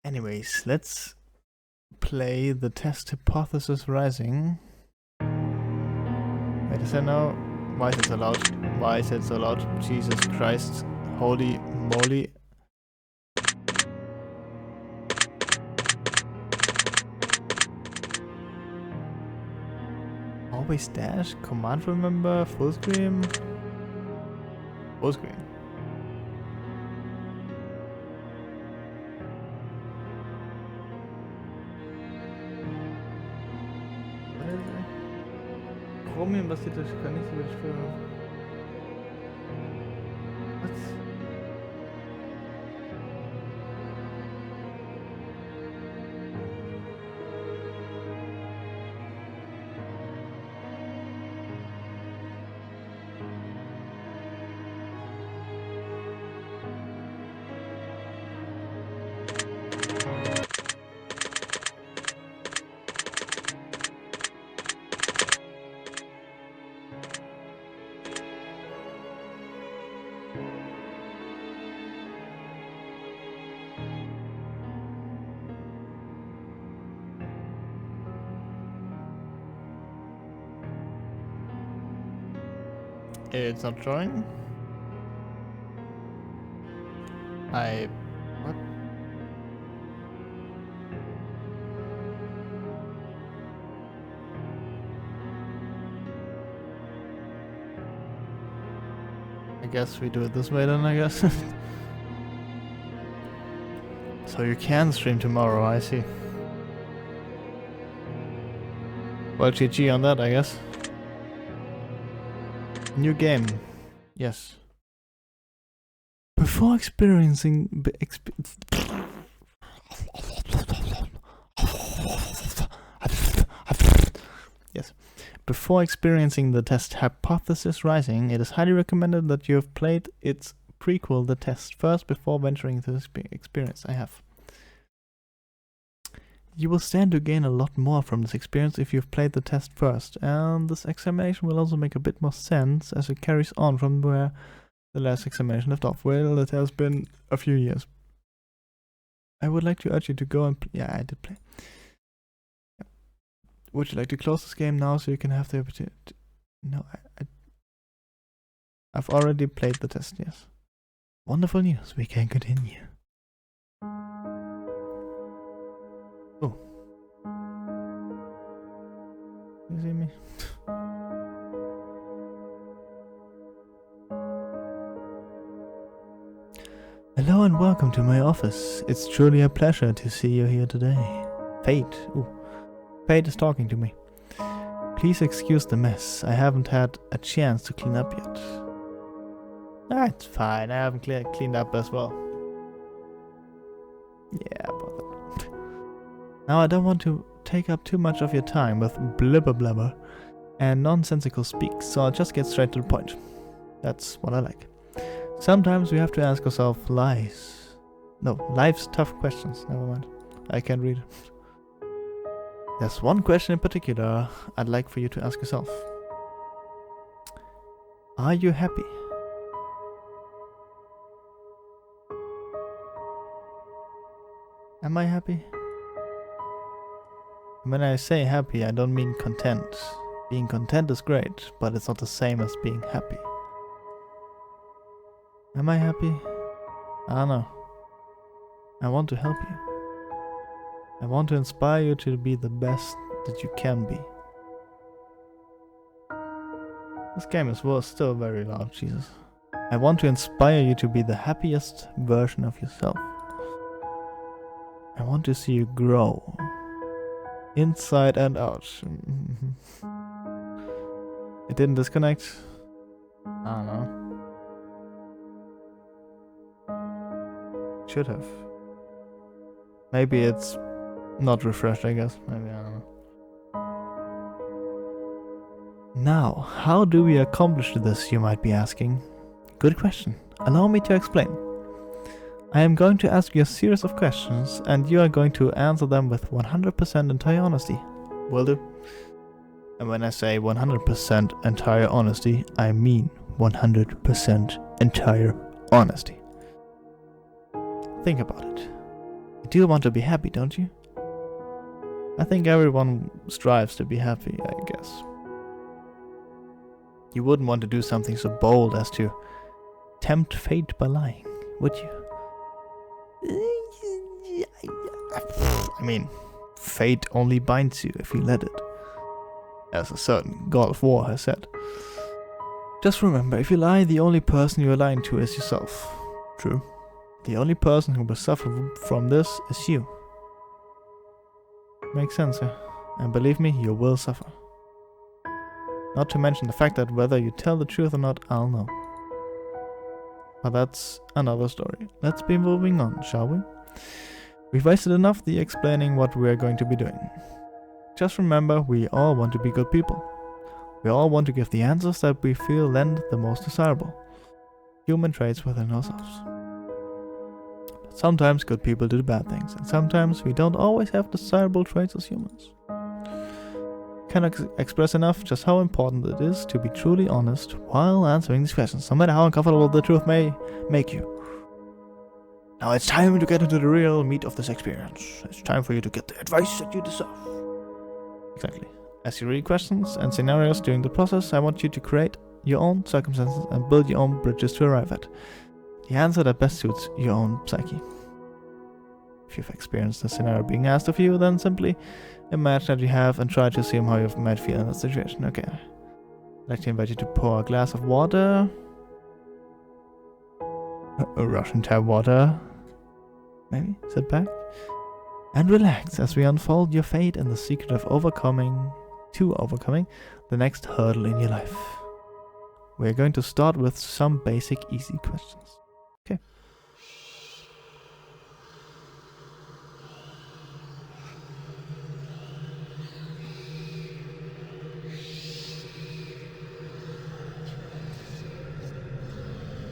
Anyways, let's play the test hypothesis rising. Wait, is that now? Why is it so loud? Why is it so loud? Jesus Christ. Holy moly. Always dash? Command remember? Full screen? Full screen. Chromium-basierte Kaninchen. Was? It's not drawing. What? I guess we do it this way then, I guess. So you can stream tomorrow, I see. Well, GG on that, I guess. New game. Yes. Before experiencing... Yes. Before experiencing the test Hypothesis Rising, it is highly recommended that you have played its prequel, The Test, first before venturing into this experience. I have. You will stand to gain a lot more from this experience if you've played the test first, and this examination will also make a bit more sense as it carries on from where the last examination left off. Well, it has been a few years. I would like to urge you to go and yeah, I did play. Yep. Would you like to close this game now so you can have the opportunity? No, I've already played the test, yes. Wonderful news, we can continue. Oh. You see me? Hello and welcome to my office. It's truly a pleasure to see you here today. Fate. Ooh. Fate is talking to me. Please excuse the mess. I haven't had a chance to clean up yet. That's fine. I haven't cleaned up as well. Yeah, about that. Now I don't want to take up too much of your time with blibber blabber and nonsensical speak, so I'll just get straight to the point. That's what I like. Sometimes we have to ask ourselves life's tough questions. Never mind. I can't read. There's one question in particular I'd like for you to ask yourself. Are you happy? Am I happy? When I say happy, I don't mean content. Being content is great, but it's not the same as being happy. Am I happy? I don't know. I want to help you. I want to inspire you to be the best that you can be. This game is still very loud, Jesus. I want to inspire you to be the happiest version of yourself. I want to see you grow. Inside and out. It didn't disconnect. I don't know. Should have. Maybe it's not refreshed, I guess. Maybe, I don't know. Now, how do we accomplish this, you might be asking? Good question. Allow me to explain. I am going to ask you a series of questions, and you are going to answer them with 100% entire honesty. Will do. And when I say 100% entire honesty, I mean 100% entire honesty. Think about it. You do want to be happy, don't you? I think everyone strives to be happy, I guess. You wouldn't want to do something so bold as to tempt fate by lying, would you? I mean, fate only binds you if you let it, as a certain god of war has said. Just remember, if you lie, the only person you are lying to is yourself. True. The only person who will suffer from this is you. Makes sense, yeah? And believe me, you will suffer. Not to mention the fact that whether you tell the truth or not, I'll know. But that's another story. Let's be moving on, shall we? We've wasted enough the explaining what we're going to be doing. Just remember, we all want to be good people. We all want to give the answers that we feel lend the most desirable. Human traits within ourselves. But sometimes good people do bad things, and sometimes we don't always have desirable traits as humans. Cannot express enough just how important it is to be truly honest while answering these questions, no matter how uncomfortable the truth may make you. Now it's time to get into the real meat of this experience. It's time for you to get the advice that you deserve. Exactly. As you read questions and scenarios during the process, I want you to create your own circumstances and build your own bridges to arrive at the answer that best suits your own psyche. If you've experienced a scenario being asked of you, then simply imagine that you have and try to assume how you might feel in that situation. Okay. I'd like to invite you to pour a glass of water. A Russian tap water. Maybe. Sit back. And relax as we unfold your fate and the secret of overcoming the next hurdle in your life. We're going to start with some basic easy questions. Okay.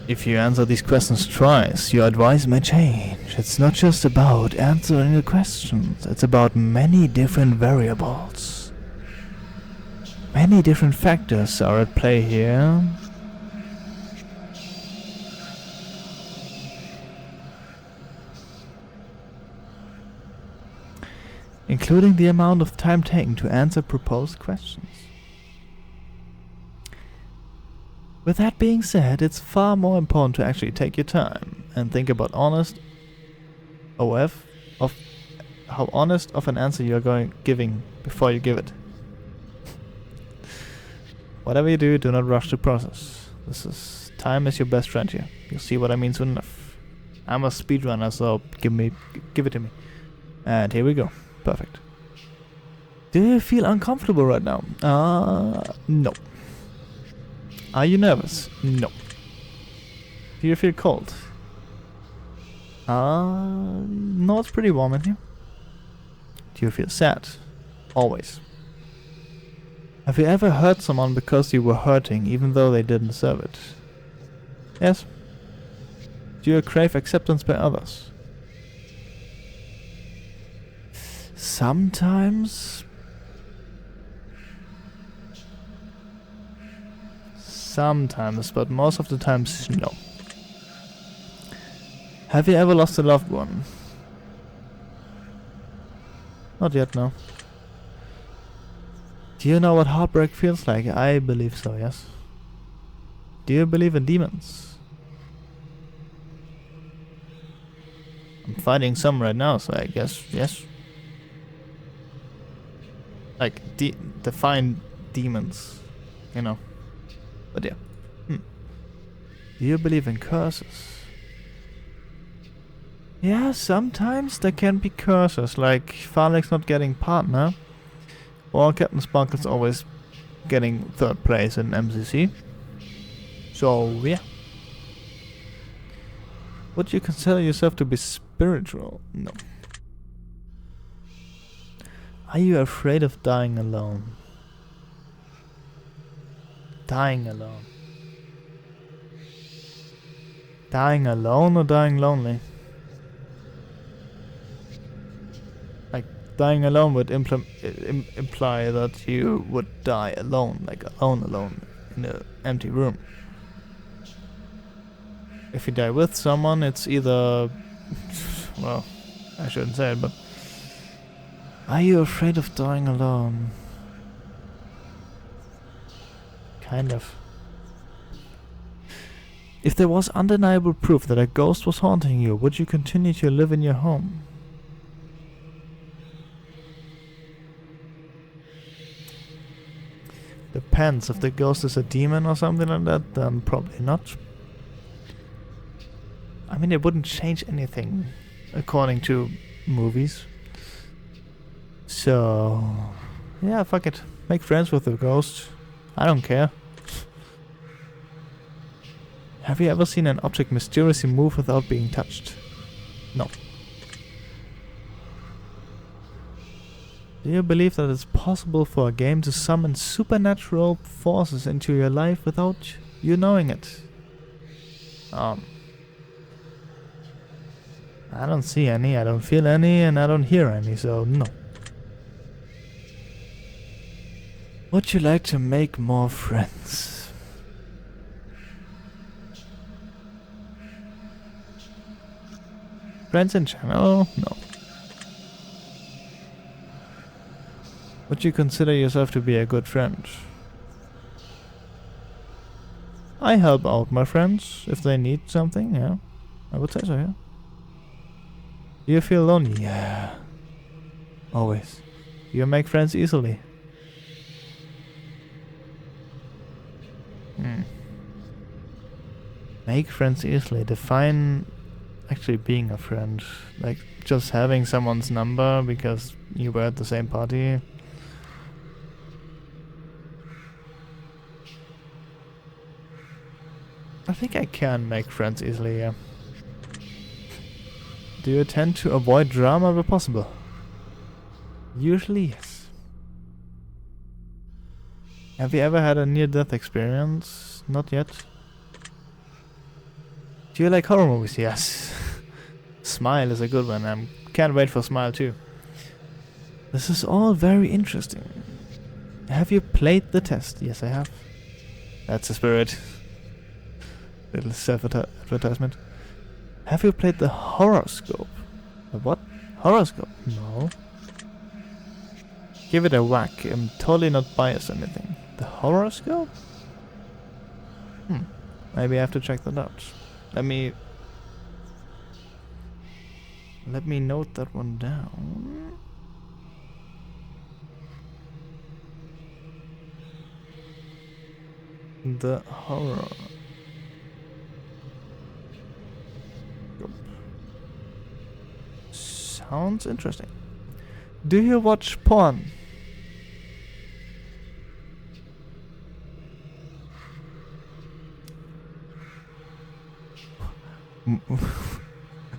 If you answer these questions twice, your advice may change. It's not just about answering the questions, it's about many different variables. Many different factors are at play here. Including the amount of time taken to answer proposed questions. With that being said, it's far more important to actually take your time and think about how honest of an answer you're giving before you give it. Whatever you do not rush the process. Time is your best friend here. You'll see what I mean soon enough. I'm a speedrunner, so give it to me. And here we go. Perfect. Do you feel uncomfortable right now? No. Are you nervous? No. Do you feel cold? No, it's pretty warm in here. Do you feel sad? Always. Have you ever hurt someone because you were hurting even though they didn't deserve it? Yes. Do you crave acceptance by others? Sometimes. Sometimes, but most of the times, no. Have you ever lost a loved one? Not yet, no. Do you know what heartbreak feels like? I believe so, yes. Do you believe in demons? I'm fighting some right now, so I guess, yes. Like, define demons, you know. But yeah. Do you believe in curses? Yeah, sometimes there can be curses, like Farlek's not getting partner, or Captain Sparkle's always getting third place in MCC. So, yeah. Would you consider yourself to be spiritual? No. Are you afraid of dying alone? Dying alone. Dying alone or dying lonely? Like, dying alone would imply that you would die alone, like alone in an empty room. If you die with someone, it's either, well, I shouldn't say it, but... Are you afraid of dying alone? Kind of. If there was undeniable proof that a ghost was haunting you, would you continue to live in your home? Depends. If the ghost is a demon or something like that, then probably not. I mean, it wouldn't change anything, according to movies. So, yeah, fuck it. Make friends with the ghost. I don't care. Have you ever seen an object mysteriously move without being touched? No. Do you believe that it's possible for a game to summon supernatural forces into your life without you knowing it? I don't see any, I don't feel any, and I don't hear any, so no. Would you like to make more friends? Friends in general? No. Would you consider yourself to be a good friend? I help out my friends if they need something, yeah. I would say so, yeah. Do you feel lonely? Yeah. Always. Do you make friends easily? Make friends easily. Define actually being a friend. Like just having someone's number because you were at the same party. I think I can make friends easily, yeah. Do you tend to avoid drama where possible? Usually, yes. Have you ever had a near-death experience? Not yet. Do you like horror movies? Yes. Smile is a good one. I can't wait for Smile too. This is all very interesting. Have you played the test? Yes, I have. That's the spirit. Little self-advertisement. Have you played the horoscope? The what? Horoscope? No. Give it a whack. I'm totally not biased or anything. The horoscope? Maybe I have to check that out. Let me note that one down. The horror. Sounds interesting. Do you watch porn?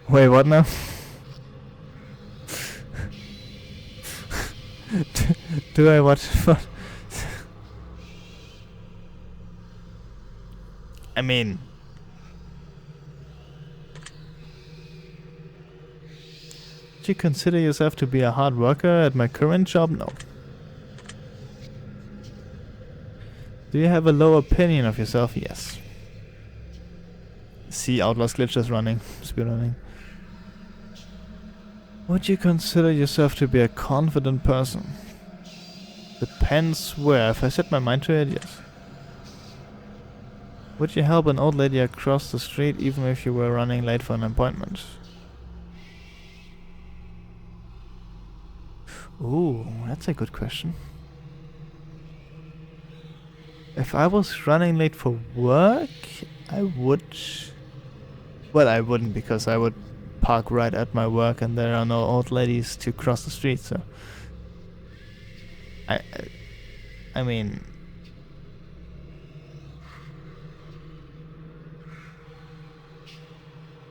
Wait, what now? do I watch what? I mean, do you consider yourself to be a hard worker at my current job? No. Do you have a low opinion of yourself? Yes. See Outlast glitches running, speedrunning. Would you consider yourself to be a confident person? Depends where. If I set my mind to it, yes. Would you help an old lady across the street even if you were running late for an appointment? Ooh, that's a good question. If I was running late for work, I would... Well, I wouldn't, because I would park right at my work and there are no old ladies to cross the street, so... I mean...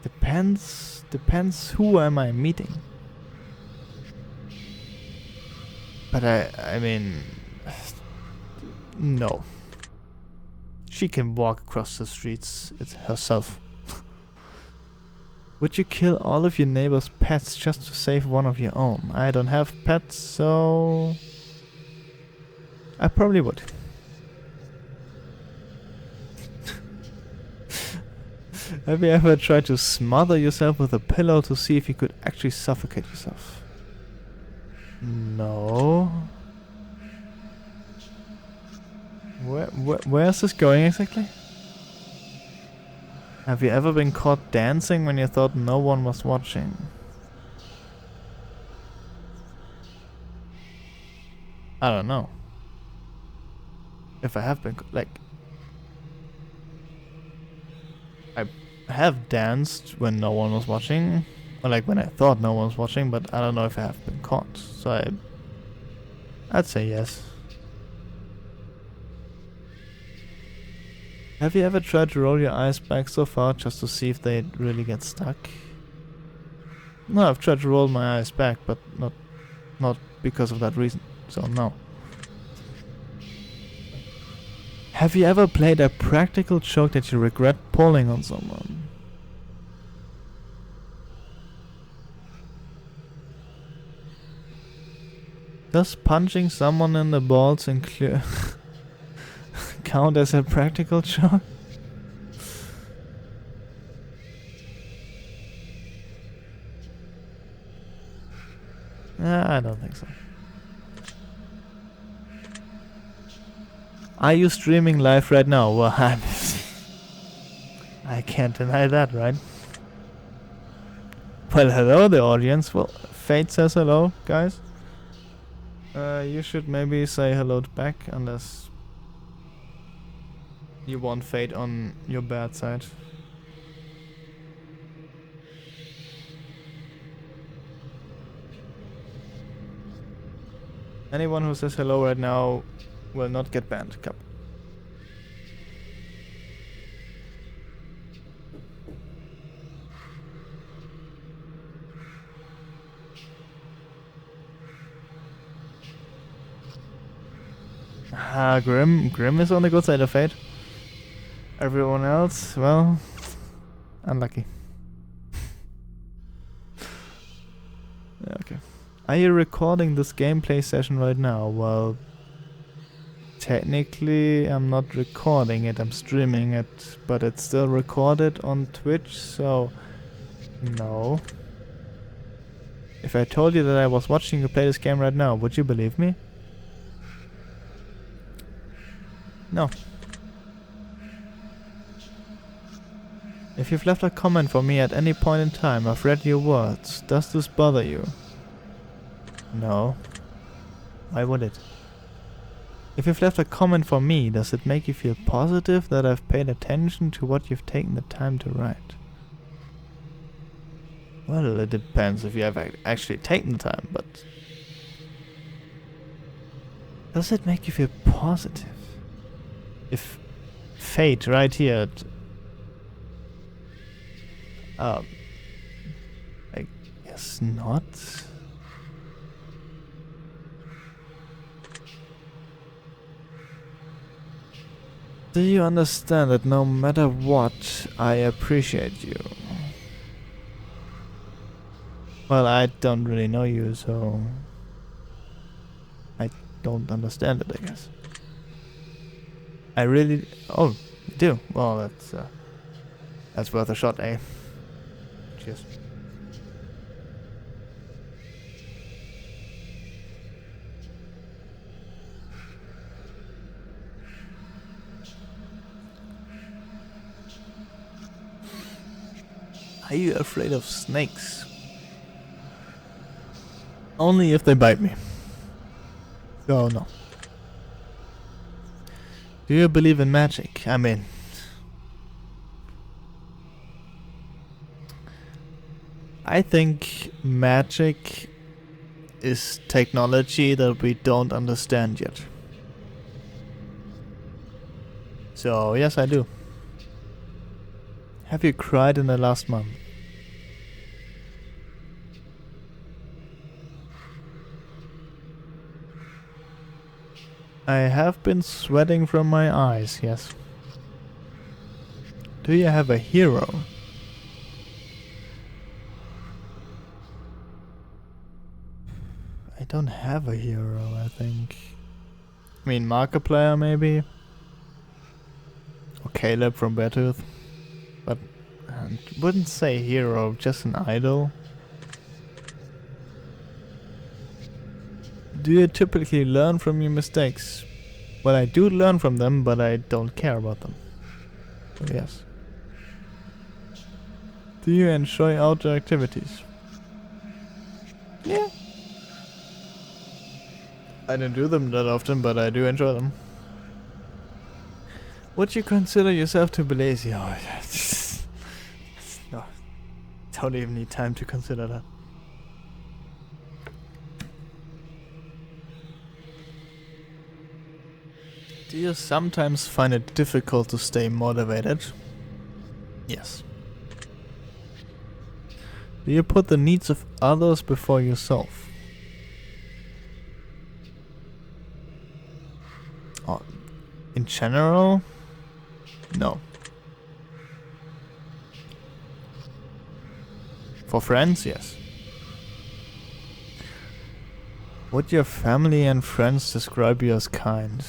Depends who am I meeting. But I mean... No. She can walk across the streets herself. Would you kill all of your neighbor's pets just to save one of your own? I don't have pets, so... I probably would. Have you ever tried to smother yourself with a pillow to see if you could actually suffocate yourself? No. Where is this going exactly? Have you ever been caught dancing when you thought no one was watching? I don't know. If I have been, like... I have danced when no one was watching. Or like when I thought no one was watching, but I don't know if I have been caught. So I'd say yes. Have you ever tried to roll your eyes back so far just to see if they really get stuck? No, I've tried to roll my eyes back, but not because of that reason. So no. Have you ever played a practical joke that you regret pulling on someone? Does punching someone in the balls count as a practical joke? I don't think so. Are you streaming live right now? Well, I can't deny that, right? Well, hello the audience. Well, Fate says hello, guys. You should maybe say hello back, unless you want Fate on your bad side. Anyone who says hello right now will not get banned. Cup. Grim is on the good side of Fate. Everyone else, well, unlucky. Yeah, okay. Are you recording this gameplay session right now? Well, technically I'm not recording it, I'm streaming it, but it's still recorded on Twitch, so no. If I told you that I was watching you play this game right now, would you believe me? No. If you've left a comment for me at any point in time, I've read your words. Does this bother you? No. Why would it? If you've left a comment for me, does it make you feel positive that I've paid attention to what you've taken the time to write? Well, it depends if you have actually taken the time, but... Does it make you feel positive? If Fate right here... I guess not. Do you understand that no matter what, I appreciate you? Well, I don't really know you, so... I don't understand it, I guess. I really... Oh, you do? Well, that's worth a shot, eh? Cheers. Are you afraid of snakes? Only if they bite me. Oh no. Do you believe in magic? I mean... I think magic is technology that we don't understand yet. So, yes, I do. Have you cried in the last month? I have been sweating from my eyes, yes. Do you have a hero? I don't have a hero, I think. I mean, Markiplier maybe? Or Caleb from Beartooth. But I wouldn't say hero, just an idol. Do you typically learn from your mistakes? Well, I do learn from them, but I don't care about them. So yes. Do you enjoy outdoor activities? Yeah. I don't do them that often, but I do enjoy them. Would you consider yourself to be lazy? Oh, no. Don't even need time to consider that. Do you sometimes find it difficult to stay motivated? Yes. Do you put the needs of others before yourself? Oh, in general? No. For friends, yes. Would your family and friends describe you as kind?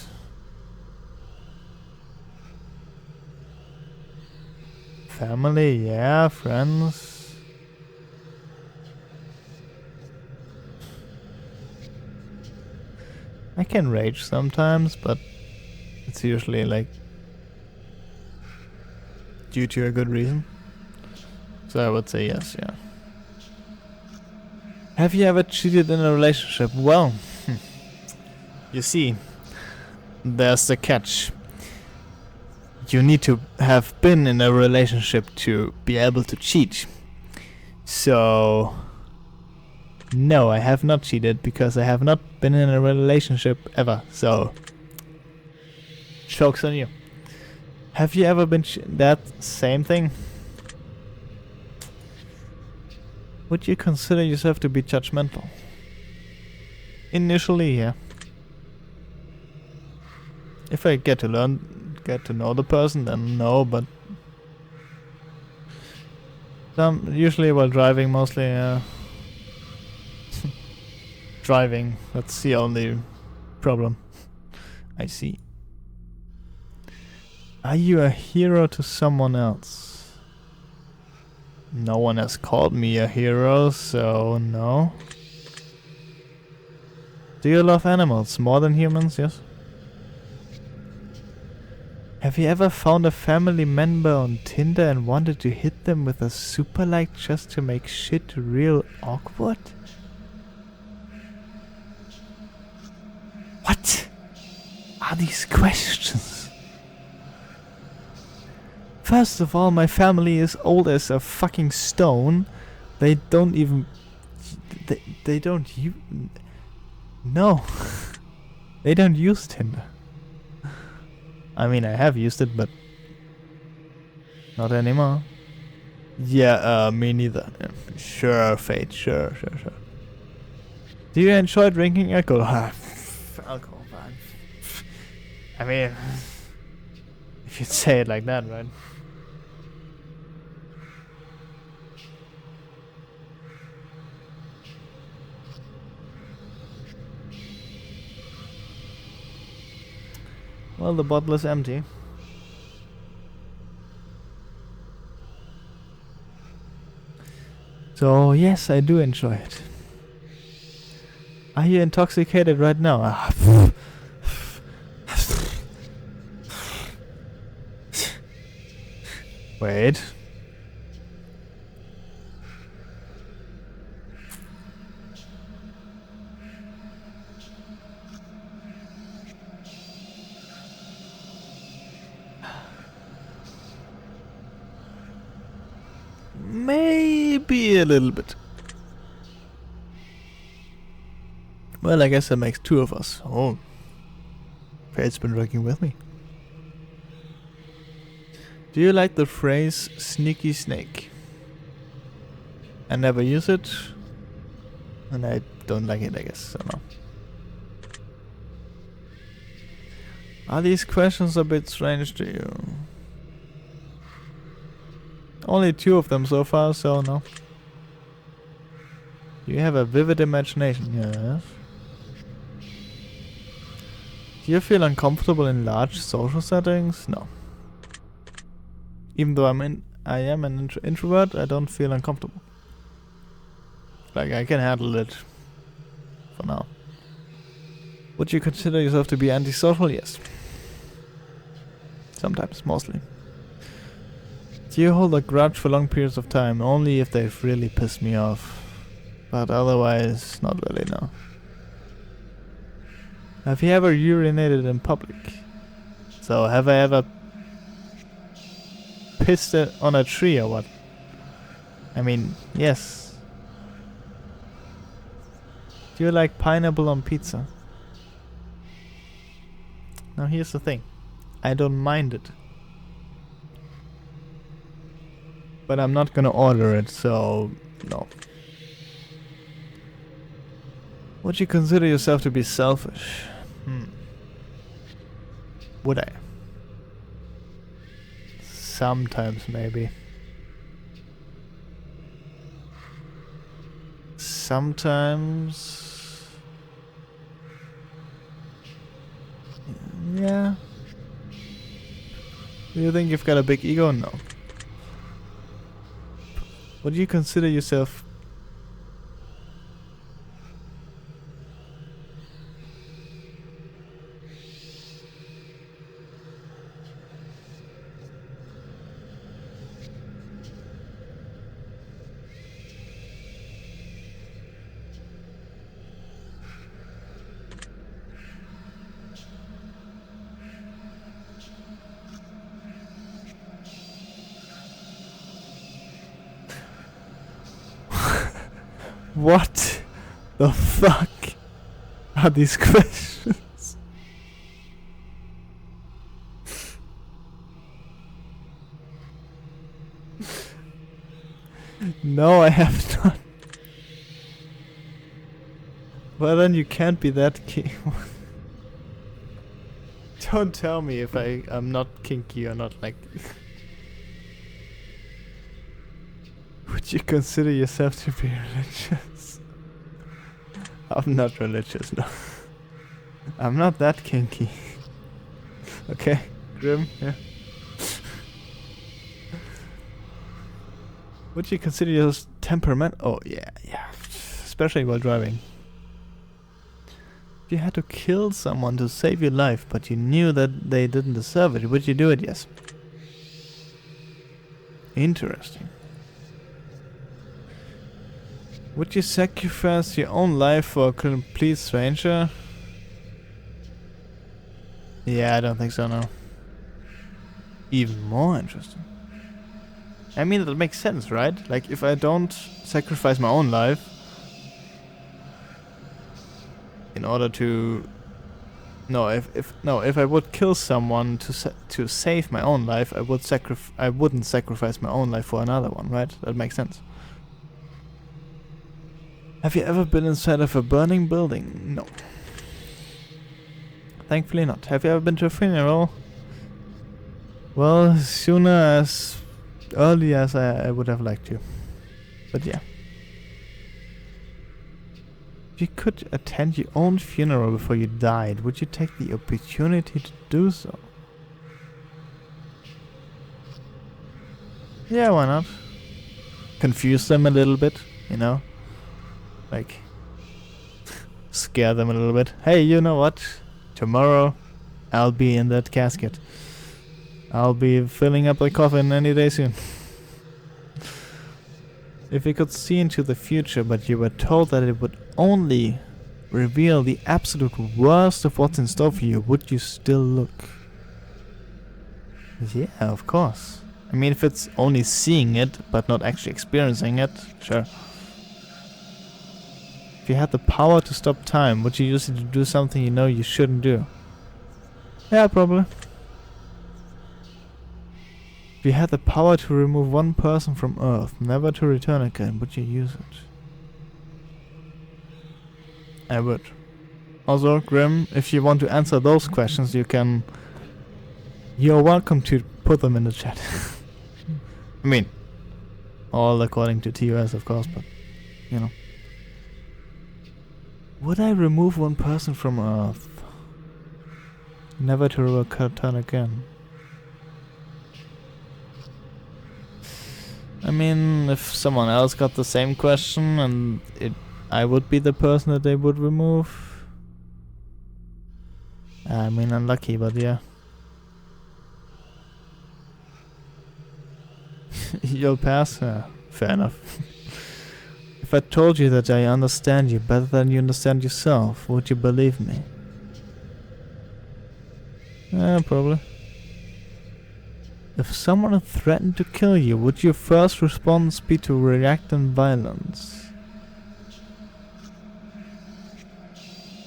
Family, yeah. Friends. I can rage sometimes, but it's usually like due to a good reason. So I would say yes, yeah. Have you ever cheated in a relationship? Well, you see, there's the catch. You need to have been in a relationship to be able to cheat. So, no, I have not cheated because I have not been in a relationship ever. So, joke's on you. Have you ever been that same thing? Would you consider yourself to be judgmental? Initially, yeah. If I get to know the person, then no, but usually while driving, mostly driving, that's the only problem I see. Are you a hero to someone else? No one has called me a hero, so no. Do you love animals more than humans? Yes. Have you ever found a family member on Tinder and wanted to hit them with a super like just to make shit real awkward? What are these questions? First of all, my family is old as a fucking stone. They don't even... They don't use... No. They don't use Tinder. I mean, I have used it, but not anymore. Yeah, me neither. Yeah. Sure, Fate. Sure. Do you enjoy drinking alcohol? Alcohol, man. I mean, if you'd say it like that, right? Well, the bottle is empty. So, yes, I do enjoy it. Are you intoxicated right now? Wait. Maybe a little bit. Well, I guess that makes two of us. Oh. Fate's been working with me. Do you like the phrase sneaky snake? I never use it. And I don't like it, I guess. So no. Are these questions a bit strange to you? Only 2 of them so far, so no. You have a vivid imagination, yes. Do you feel uncomfortable in large social settings? No. Even though I'm I am an introvert, I don't feel uncomfortable. Like, I can handle it for now. Would you consider yourself to be antisocial? Yes. Sometimes, mostly. Do you hold a grudge for long periods of time? Only if they've really pissed me off. But otherwise, not really, no. Have you ever urinated in public? So, have I ever pissed it on a tree or what? I mean, yes. Do you like pineapple on pizza? Now here's the thing. I don't mind it. But I'm not gonna order it, so no. Would you consider yourself to be selfish? Would I? Sometimes, maybe. Sometimes... yeah. Do you think you've got a big ego? No. Would you consider yourself... What the fuck are these questions? No, I have not. Well, then you can't be that kinky. Don't tell me if I'm not kinky or not, like... Would you consider yourself to be religious? I'm not religious, no. I'm not that kinky. Okay, Grim, yeah. Would you consider yourself temperament? Oh, yeah. Especially while driving. If you had to kill someone to save your life, but you knew that they didn't deserve it, would you do it? Yes. Interesting. Would you sacrifice your own life for a complete stranger? Yeah, I don't think so, no. Even more interesting. I mean, that makes sense, right? Like, if I don't sacrifice my own life in order to... No, if I would kill someone to save my own life, I wouldn't sacrifice my own life for another one, right? That makes sense. Have you ever been inside of a burning building? No. Thankfully not. Have you ever been to a funeral? Well, as early as I would have liked to. But yeah. If you could attend your own funeral before you died, would you take the opportunity to do so? Yeah, why not? Confuse them a little bit, you know? Like, scare them a little bit. Hey, you know what? Tomorrow, I'll be in that casket. I'll be filling up the coffin any day soon. If you could see into the future, but you were told that it would only reveal the absolute worst of what's in store for you, would you still look? Yeah, of course. I mean, if it's only seeing it, but not actually experiencing it, sure. If you had the power to stop time, would you use it to do something you know you shouldn't do? Yeah, probably. If you had the power to remove one person from Earth, never to return again, would you use it? I would. Also, Grim, if you want to answer those questions, you're welcome to put them in the chat. I mean, all according to TOS, of course, but, you know. Would I remove one person from Earth? Never to return again. mean, if someone else got the same question and I would be the person that they would remove. I mean, unlucky, but yeah. You'll pass? Fair enough. If I told you that I understand you better than you understand yourself, would you believe me? Probably. If someone threatened to kill you, would your first response be to react in violence?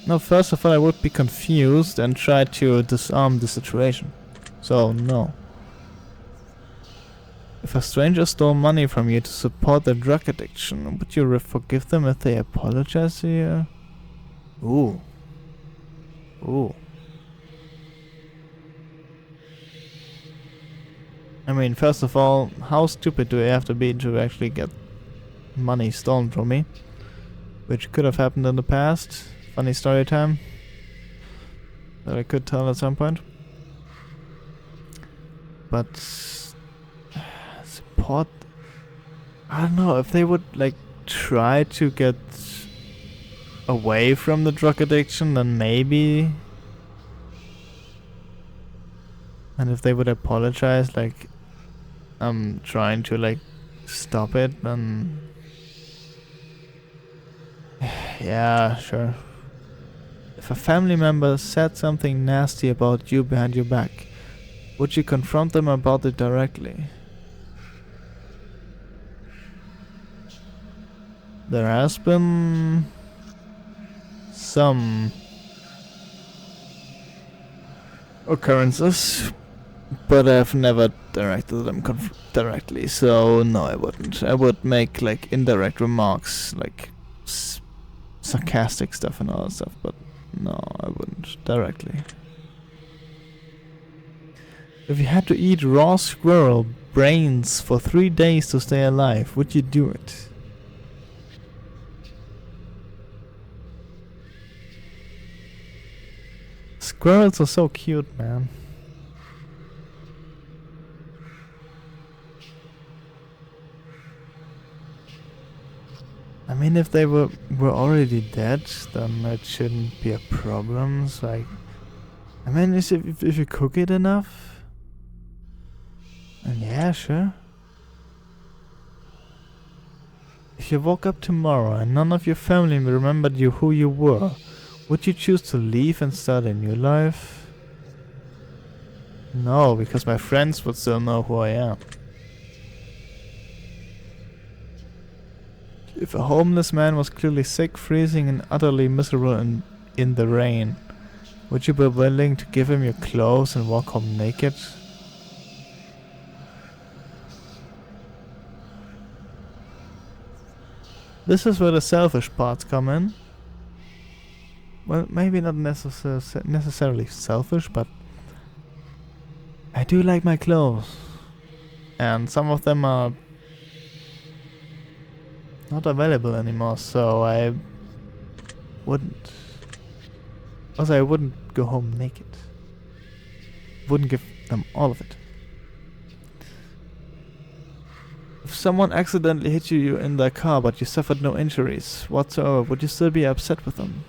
No, first of all, I would be confused and try to disarm the situation. So, no. If a stranger stole money from you to support their drug addiction, would you forgive them if they apologize to you? Ooh. Ooh. I mean, first of all, how stupid do I have to be to actually get money stolen from me? Which could have happened in the past. Funny story time that I could tell at some point. But support, I don't know, if they would like try to get away from the drug addiction, then maybe. And if they would apologize, like I'm trying to like stop it, then yeah, sure. If a family member said something nasty about you behind your back, would you confront them about it directly? There has been some occurrences, but I've never directed them directly, so no, I wouldn't. I would make like indirect remarks, like sarcastic stuff and all that stuff, but no, I wouldn't directly. If you had to eat raw squirrel brains for 3 days to stay alive, would you do it? Squirrels are so cute, man. I mean, if they were already dead, then it shouldn't be a problem. It's like, I mean, if you cook it enough, then yeah, sure. If you woke up tomorrow and none of your family remembered who you were, would you choose to leave and start a new life? No, because my friends would still know who I am. If a homeless man was clearly sick, freezing and utterly miserable in the rain, would you be willing to give him your clothes and walk home naked? This is where the selfish parts come in. Well, maybe not necessarily selfish, but I do like my clothes. And some of them are not available anymore, so I wouldn't. Also, I wouldn't go home naked. Wouldn't give them all of it. If someone accidentally hit you in their car but you suffered no injuries whatsoever, would you still be upset with them?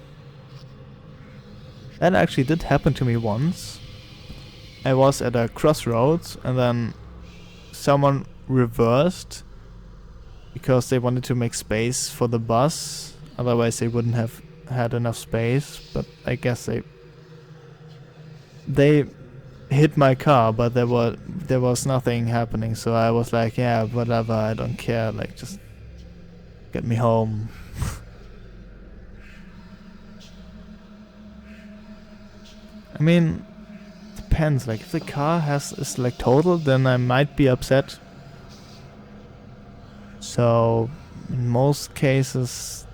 That actually did happen to me once. I was at a crossroads and then someone reversed because they wanted to make space for the bus, otherwise they wouldn't have had enough space, but I guess they hit my car, but there was nothing happening, so I was like, yeah, whatever, I don't care, like, just get me home. I mean, depends, like, if the car is like totaled, then I might be upset. So, in most cases,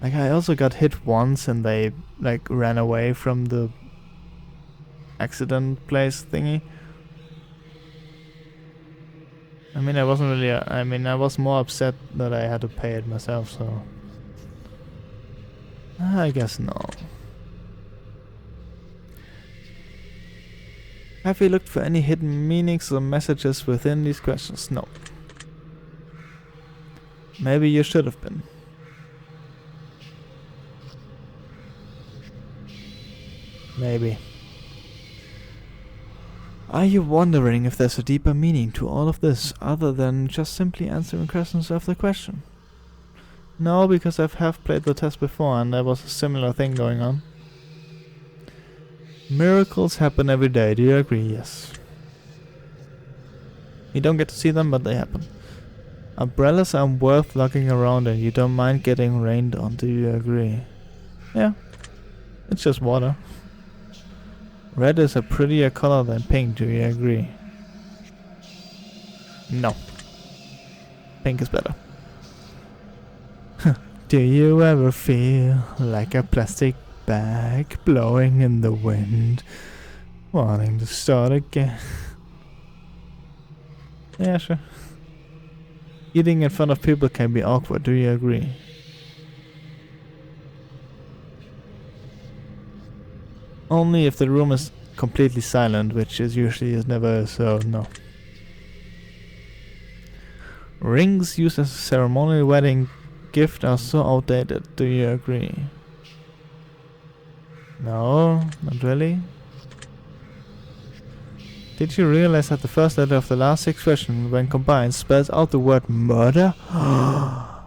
like, I also got hit once and they, like, ran away from the accident place thingy. I mean, I wasn't really, I was more upset that I had to pay it myself, so I guess no. Have you looked for any hidden meanings or messages within these questions? No. Maybe you should have been. Maybe. Are you wondering if there's a deeper meaning to all of this other than just simply answering questions of the question? No, because I have played the test before and there was a similar thing going on. Miracles happen every day, do you agree? Yes. You don't get to see them, but they happen. Umbrellas are worth lugging around and you don't mind getting rained on, do you agree? Yeah. It's just water. Red is a prettier color than pink, do you agree? No. Pink is better. Do you ever feel like a plastic bag blowing in the wind, wanting to start again? Yeah, sure. Eating in front of people can be awkward, do you agree? Only if the room is completely silent, which is usually is never, so no. Rings used as a ceremonial wedding gift are so outdated, do you agree? No, not really. Did you realize that the first letter of the last 6 questions, when combined, spells out the word murder? Oh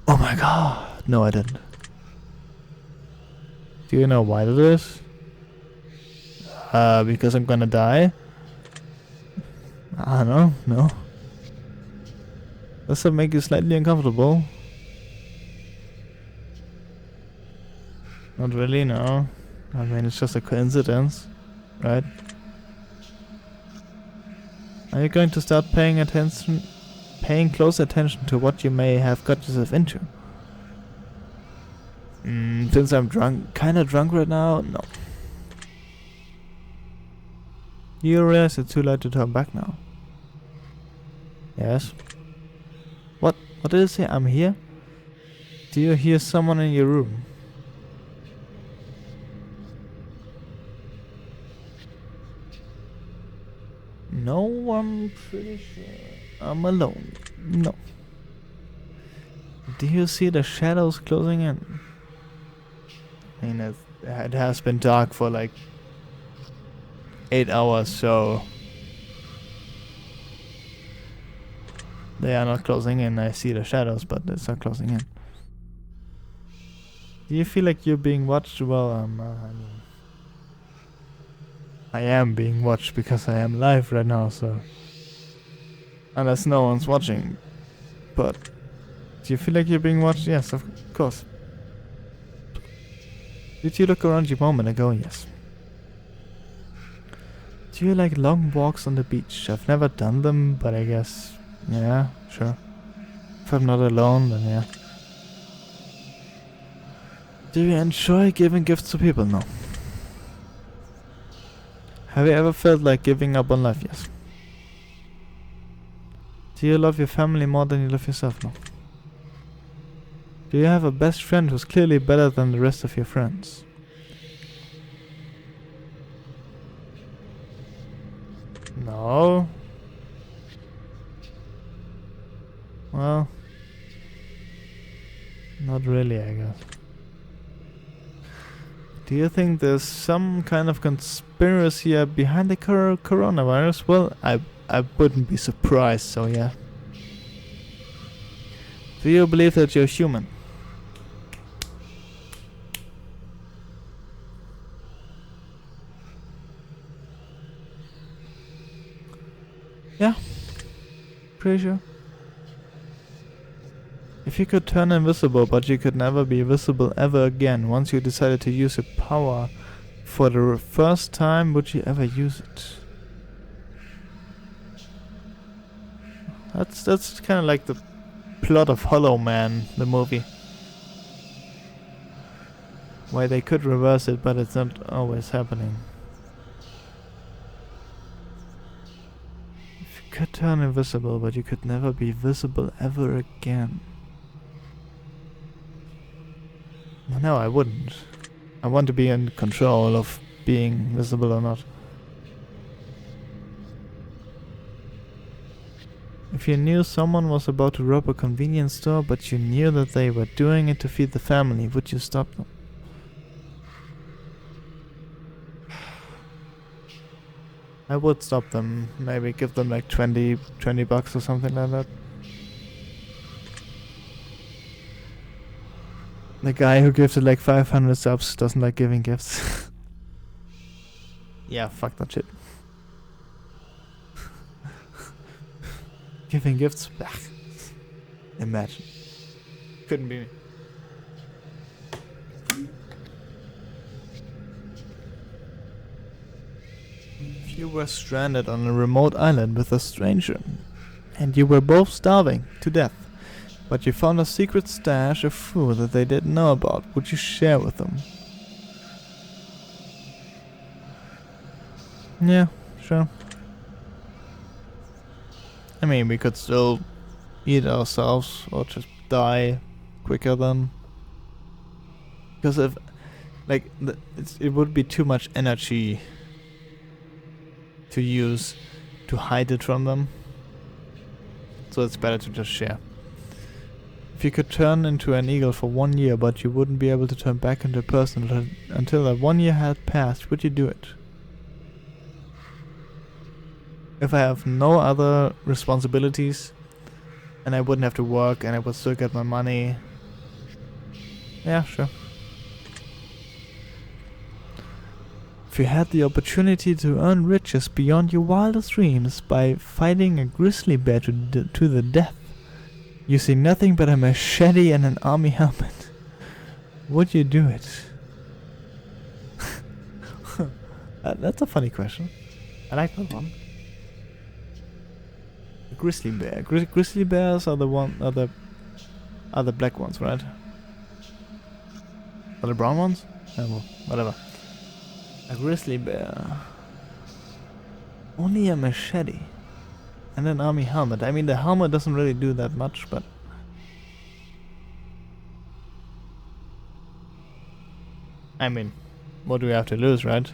my god. No, I didn't. Do you know why that is? Because I'm gonna die? I don't know, no. Does that make you slightly uncomfortable? Not really, no. I mean, it's just a coincidence, right? Are you going to start paying close attention to what you may have got yourself into? Since I'm kinda drunk right now, no. You realize it's too late to turn back now? Yes. What did it say? I'm here? Do you hear someone in your room? No, I'm pretty sure I'm alone. No. Do you see the shadows closing in? I mean, it has been dark for like 8 hours, so they are not closing in. I see the shadows, but it's not closing in. Do you feel like you're being watched? Well, I mean, I am being watched because I am live right now, so unless no one's watching. But do you feel like you're being watched? Yes, of course. Did you look around you a moment ago? Yes. Do you like long walks on the beach? I've never done them, but I guess, yeah, sure. If I'm not alone, then yeah. Do you enjoy giving gifts to people? No. Have you ever felt like giving up on life? Yes. Do you love your family more than you love yourself? No. Do you have a best friend who's clearly better than the rest of your friends? No. Well, not really, I guess. Do you think there's some kind of conspiracy behind the coronavirus? Well, I wouldn't be surprised, so yeah. Do you believe that you're human? Yeah, pretty sure. If you could turn invisible, but you could never be visible ever again, once you decided to use your power for the first time, would you ever use it? That's kind of like the plot of Hollow Man, the movie. Why they could reverse it, but it's not always happening. If you could turn invisible, but you could never be visible ever again. No, I wouldn't. I want to be in control of being visible or not. If you knew someone was about to rob a convenience store, but you knew that they were doing it to feed the family, would you stop them? I would stop them. Maybe give them like 20 bucks or something like that. The guy who gives it like 500 subs doesn't like giving gifts. Yeah, fuck that shit. Giving gifts? Imagine. Couldn't be me. If you were stranded on a remote island with a stranger, and you were both starving to death, but you found a secret stash of food that they didn't know about, would you share with them? Yeah, sure. I mean, we could still eat ourselves or just die quicker than... Because if, like, it would be too much energy to use to hide it from them. So it's better to just share. If you could turn into an eagle for 1 year, but you wouldn't be able to turn back into a person until that 1 year had passed, would you do it? If I have no other responsibilities, and I wouldn't have to work, and I would still get my money, yeah, sure. If you had the opportunity to earn riches beyond your wildest dreams by fighting a grizzly bear to the death, using nothing but a machete and an army helmet, would you do it? That's a funny question. I like that one. A grizzly bear. Grizzly bears are the black ones, right? Are the brown ones? Well, whatever. A grizzly bear. Only a machete. And an army helmet. I mean, the helmet doesn't really do that much, but... I mean, what do we have to lose, right?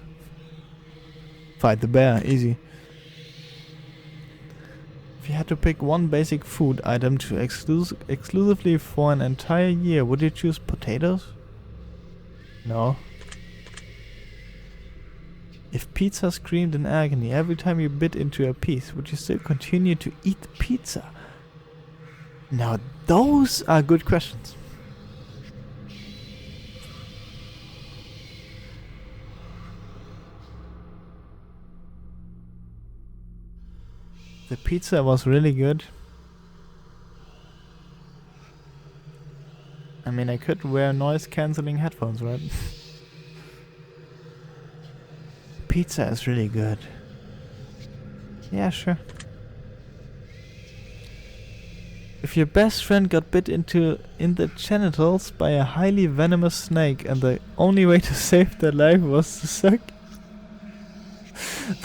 Fight the bear, easy. If you had to pick one basic food item to exclusively for an entire year, would you choose potatoes? No. If pizza screamed in agony every time you bit into a piece, would you still continue to eat the pizza? Now those are good questions. The pizza was really good. I mean, I could wear noise cancelling headphones, right? Pizza is really good. Yeah, sure. If your best friend got bit in the genitals by a highly venomous snake and the only way to save their life was to suck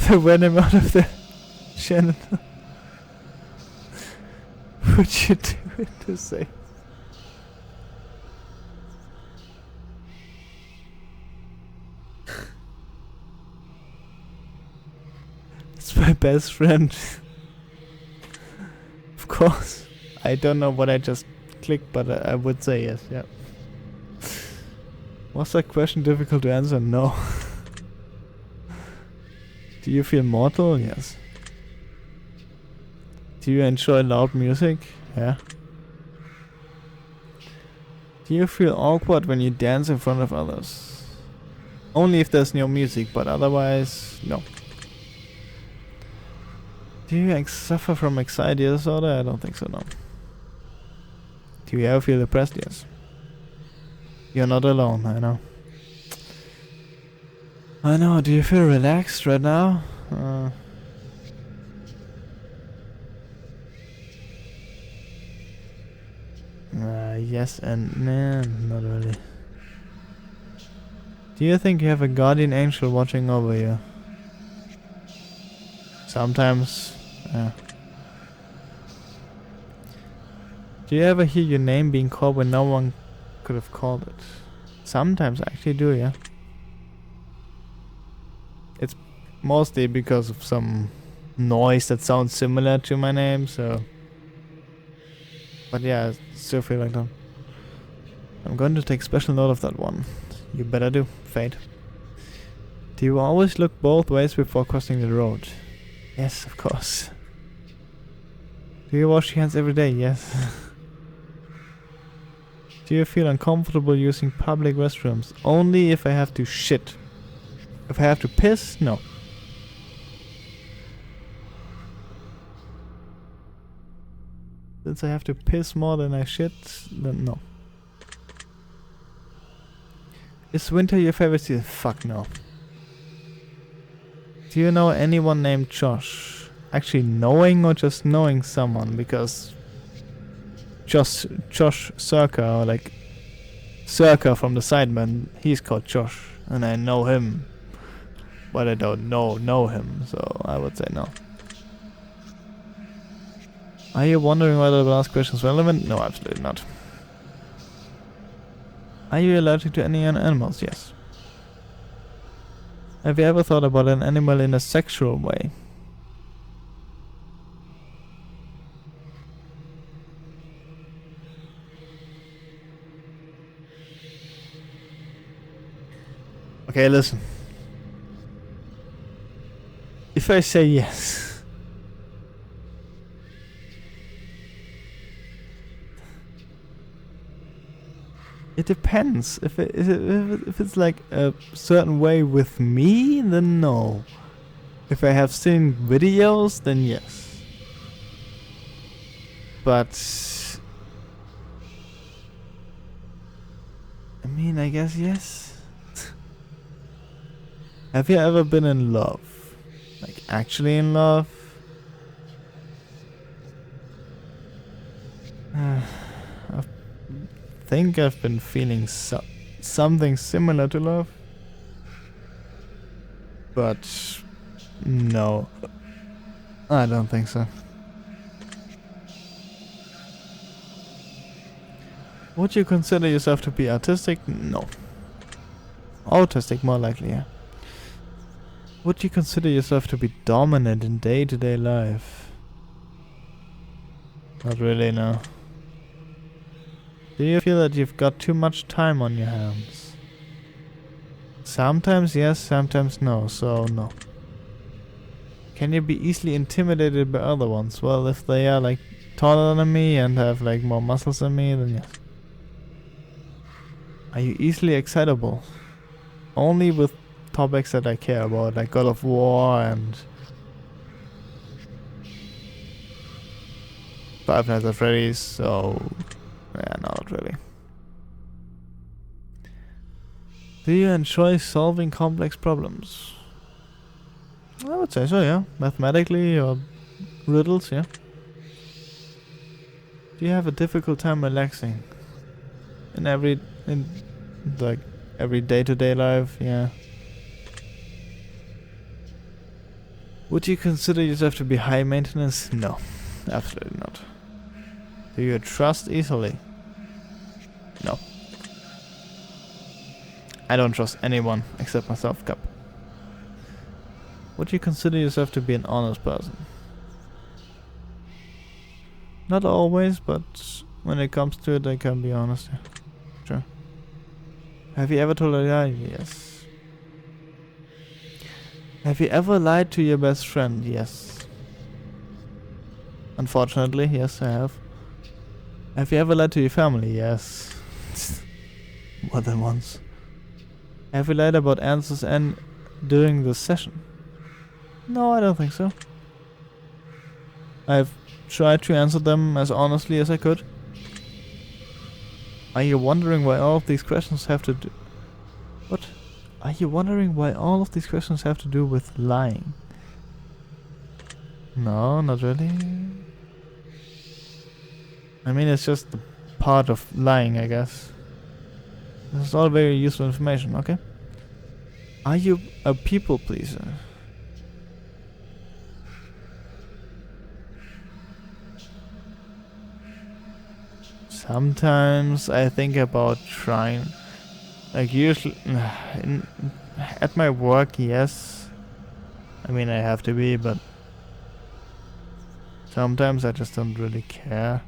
the venom out of their genital, would you do it to save? It's my best friend. Of course. I don't know what I just clicked, but I would say yes, yeah. Was that question difficult to answer? No. Do you feel mortal? Yes. Do you enjoy loud music? Yeah. Do you feel awkward when you dance in front of others? Only if there's no music, but otherwise, no. Do you suffer from anxiety disorder? I don't think so, no. Do you ever feel depressed? Yes. You're not alone, I know. I know, do you feel relaxed right now? Yes and nah, not really. Do you think you have a guardian angel watching over you? Sometimes, yeah. Do you ever hear your name being called when no one could have called it? Sometimes I actually do, yeah. It's mostly because of some noise that sounds similar to my name, so But yeah, I still feel like that. I'm going to take special note of that one. You better do, Fate. Do you always look both ways before crossing the road? Yes, of course. Do you wash your hands every day? Yes. Do you feel uncomfortable using public restrooms? Only if I have to shit. If I have to piss? No. Since I have to piss more than I shit, then no. Is winter your favorite season? Fuck no. Do you know anyone named Josh? Actually knowing or just knowing someone? Because Josh Circa, or like Circa from the Sidemen, he's called Josh, and I know him, but I don't know him, so I would say no. Are you wondering whether the last question is relevant? No, absolutely not. Are you allergic to any animals? Yes. Have you ever thought about an animal in a sexual way? Okay, listen. If I say yes, it depends. If it's like a certain way with me, then no. If I have seen videos, then yes. But I mean, I guess yes. Have you ever been in love? Like actually in love? I think I've been feeling something similar to love. But no, I don't think so. Would you consider yourself to be artistic? No. Autistic, more likely, yeah. Would you consider yourself to be dominant in day-to-day life? Not really, no. Do you feel that you've got too much time on your hands? Sometimes yes, sometimes no, so no. Can you be easily intimidated by other ones? Well, if they are like taller than me and have like more muscles than me, then yes. Are you easily excitable? Only with topics that I care about, like God of War and Five Nights at Freddy's, so yeah, no, not really. Do you enjoy solving complex problems? I would say so, yeah. Mathematically or riddles, yeah. Do you have a difficult time relaxing? In like every day-to-day life, yeah. Would you consider yourself to be high maintenance? No, absolutely not. Do you trust easily? No. I don't trust anyone except myself, Cup. Would you consider yourself to be an honest person? Not always, but when it comes to it, I can be honest. Yeah. Sure. Have you ever told a lie? Yes. Have you ever lied to your best friend? Yes. Unfortunately, yes, I have. Have you ever lied to your family? Yes. More than once. Have you lied about answers and during the session? No, I don't think so. I've tried to answer them as honestly as I could. Are you wondering why all of these questions have to do... What? Are you wondering why all of these questions have to do with lying? No, not really. I mean, it's just the part of lying, I guess. This is all very useful information, okay? Are you a people pleaser? Sometimes I think about trying, like usually, at my work, yes. I mean, I have to be, but sometimes I just don't really care.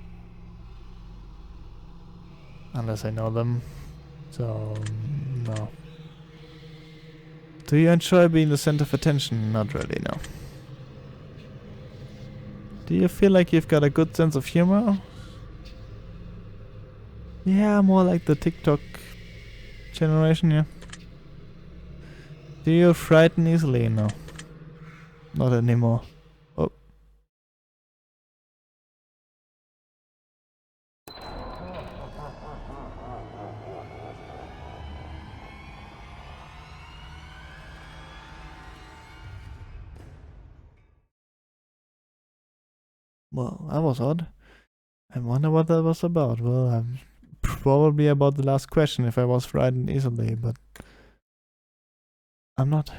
Unless I know them. So, no. Do you enjoy being the center of attention? Not really, no. Do you feel like you've got a good sense of humor? Yeah, more like the TikTok generation, yeah. Do you frighten easily? No. Not anymore. Oh. Well, that was odd. I wonder what that was about. Well, probably about the last question if I was frightened easily, but I'm not.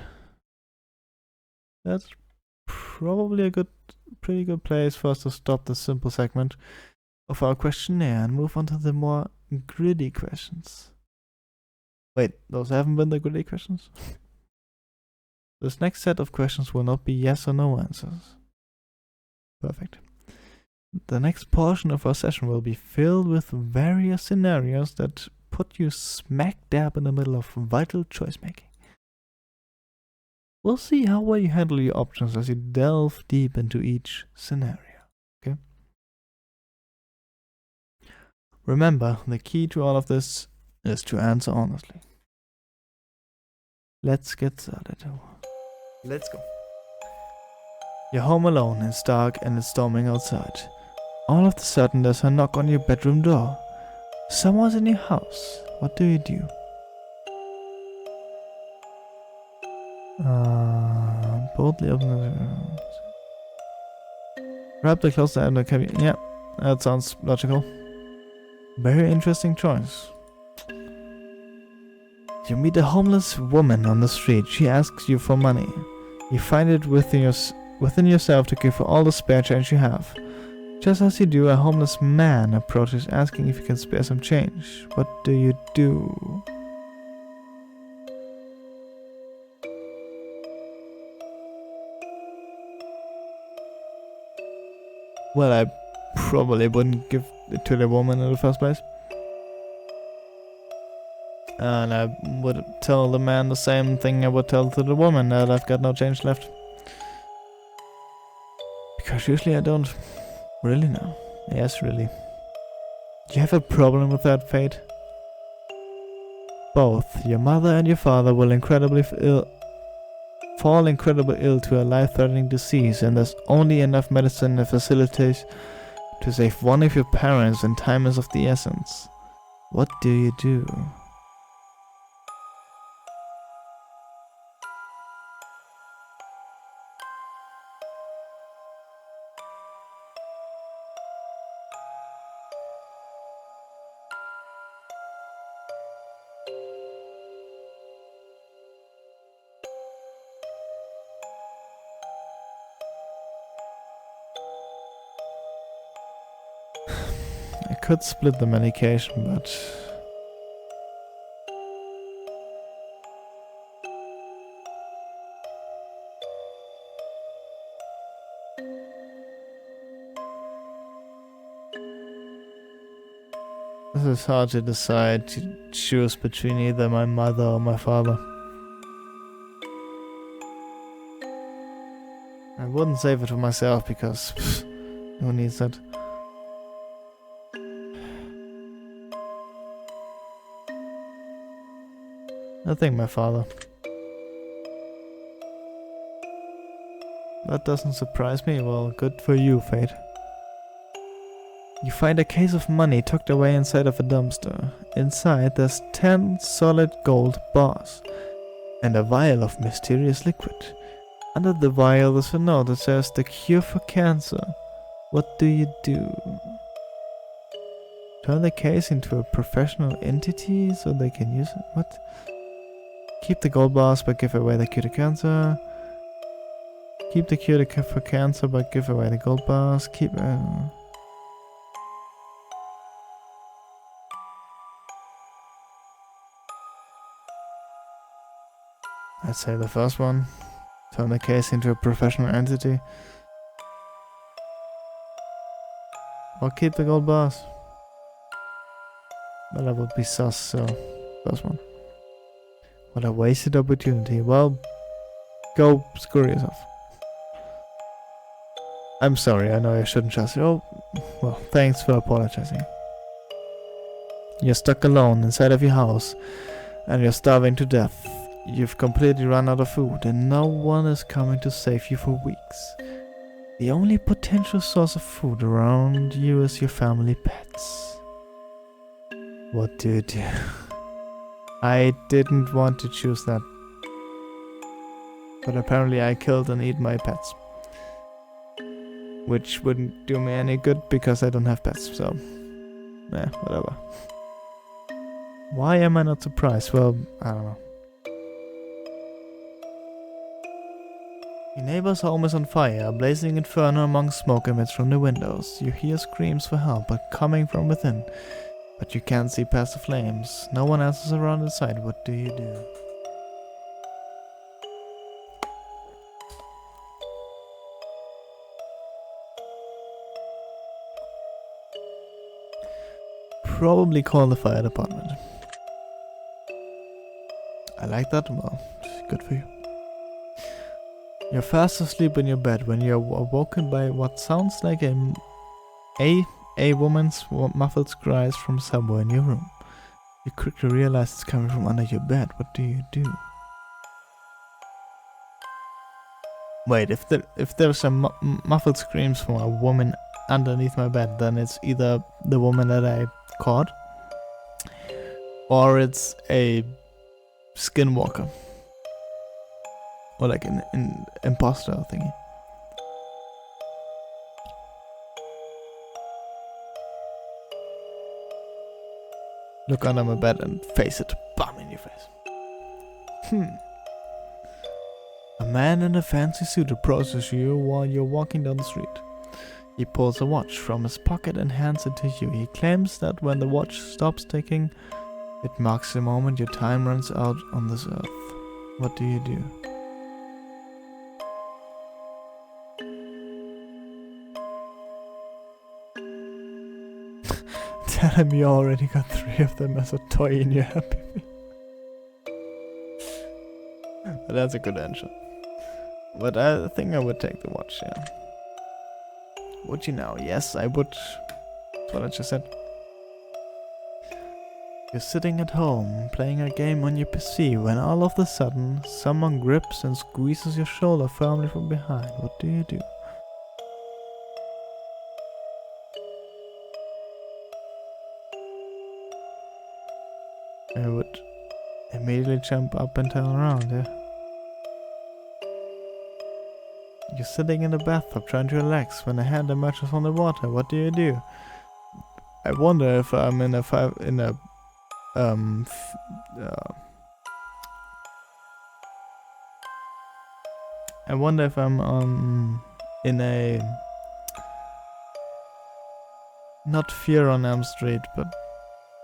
That's probably a pretty good place for us to stop the simple segment of our questionnaire and move on to the more gritty questions. Wait, those haven't been the gritty questions? This next set of questions will not be yes or no answers. Perfect. The next portion of our session will be filled with various scenarios that put you smack dab in the middle of vital choice making. We'll see how well you handle your options as you delve deep into each scenario, okay? Remember, the key to all of this is to answer honestly. Let's get started. Let's go. You're home alone, it's dark and it's storming outside. All of a sudden there's a knock on your bedroom door. Someone's in your house. What do you do? Boldly open the... Grab the closer and the cabin. Yeah, that sounds logical. Very interesting choice. You meet a homeless woman on the street. She asks you for money. You find it within yourself to give her all the spare change you have. Just as you do, a homeless man approaches asking if you can spare some change. What do you do? Well, I probably wouldn't give it to the woman in the first place. And I would tell the man the same thing I would tell to the woman, that I've got no change left. Because usually I don't really know. Yes, really. Do you have a problem with that fate? Both your mother and your father will fall incredibly ill to a life-threatening disease, and there's only enough medicine and facilities to save one of your parents, and time is of the essence. What do you do? I could split the medication, but... this is hard to decide, to choose between either my mother or my father. I wouldn't save it for myself because who needs that? I think my father. That doesn't surprise me. Well, good for you, Fate. You find a case of money tucked away inside of a dumpster. Inside there's 10 solid gold bars and a vial of mysterious liquid. Under the vial there's a note that says the cure for cancer. What do you do? Turn the case into a professional entity so they can use it? What? Keep the gold bars but give away the cure to cancer. Keep the cure for cancer but give away the gold bars. Keep... I'd say the first one. Turn the case into a professional entity. Or keep the gold bars. Well, that would be sus, so first one. What a wasted opportunity. Well, go screw yourself. I'm sorry, I know I shouldn't trust you. Oh, well, thanks for apologizing. You're stuck alone inside of your house, and you're starving to death. You've completely run out of food, and no one is coming to save you for weeks. The only potential source of food around you is your family pets. What do you do? I didn't want to choose that. But apparently I killed and eat my pets. Which wouldn't do me any good because I don't have pets, so... whatever. Why am I not surprised? Well, I don't know. Your neighbor's home is on fire, a blazing inferno among smoke emits from the windows. You hear screams for help coming from within, but you can't see past the flames. No one else is around inside. What do you do? Probably call the fire department. I like that. Well, good for you. You're fast asleep in your bed when you're awoken by what sounds like a woman's muffled cries from somewhere in your room. You quickly realize it's coming from under your bed. What do you do? Wait, if there's a muffled screams from a woman underneath my bed, then it's either the woman that I caught, or it's a skinwalker. Or like an imposter thingy. Look under my bed and face it. Bam in your face. A man in a fancy suit approaches you while you're walking down the street. He pulls a watch from his pocket and hands it to you. He claims that when the watch stops ticking, it marks the moment your time runs out on this earth. What do you do? Tell him you already got 3 of them as a toy and you're happy. That's a good answer. But I think I would take the watch, yeah. Would you now? Yes, I would. That's what I just said. You're sitting at home, playing a game on your PC, when all of a sudden, someone grips and squeezes your shoulder firmly from behind. What do you do? I would immediately jump up and turn around, yeah. You're sitting in the bathtub trying to relax when a hand emerges from the water. What do you do? I wonder if I'm in a I wonder if I'm in a not Fear on Elm Street, but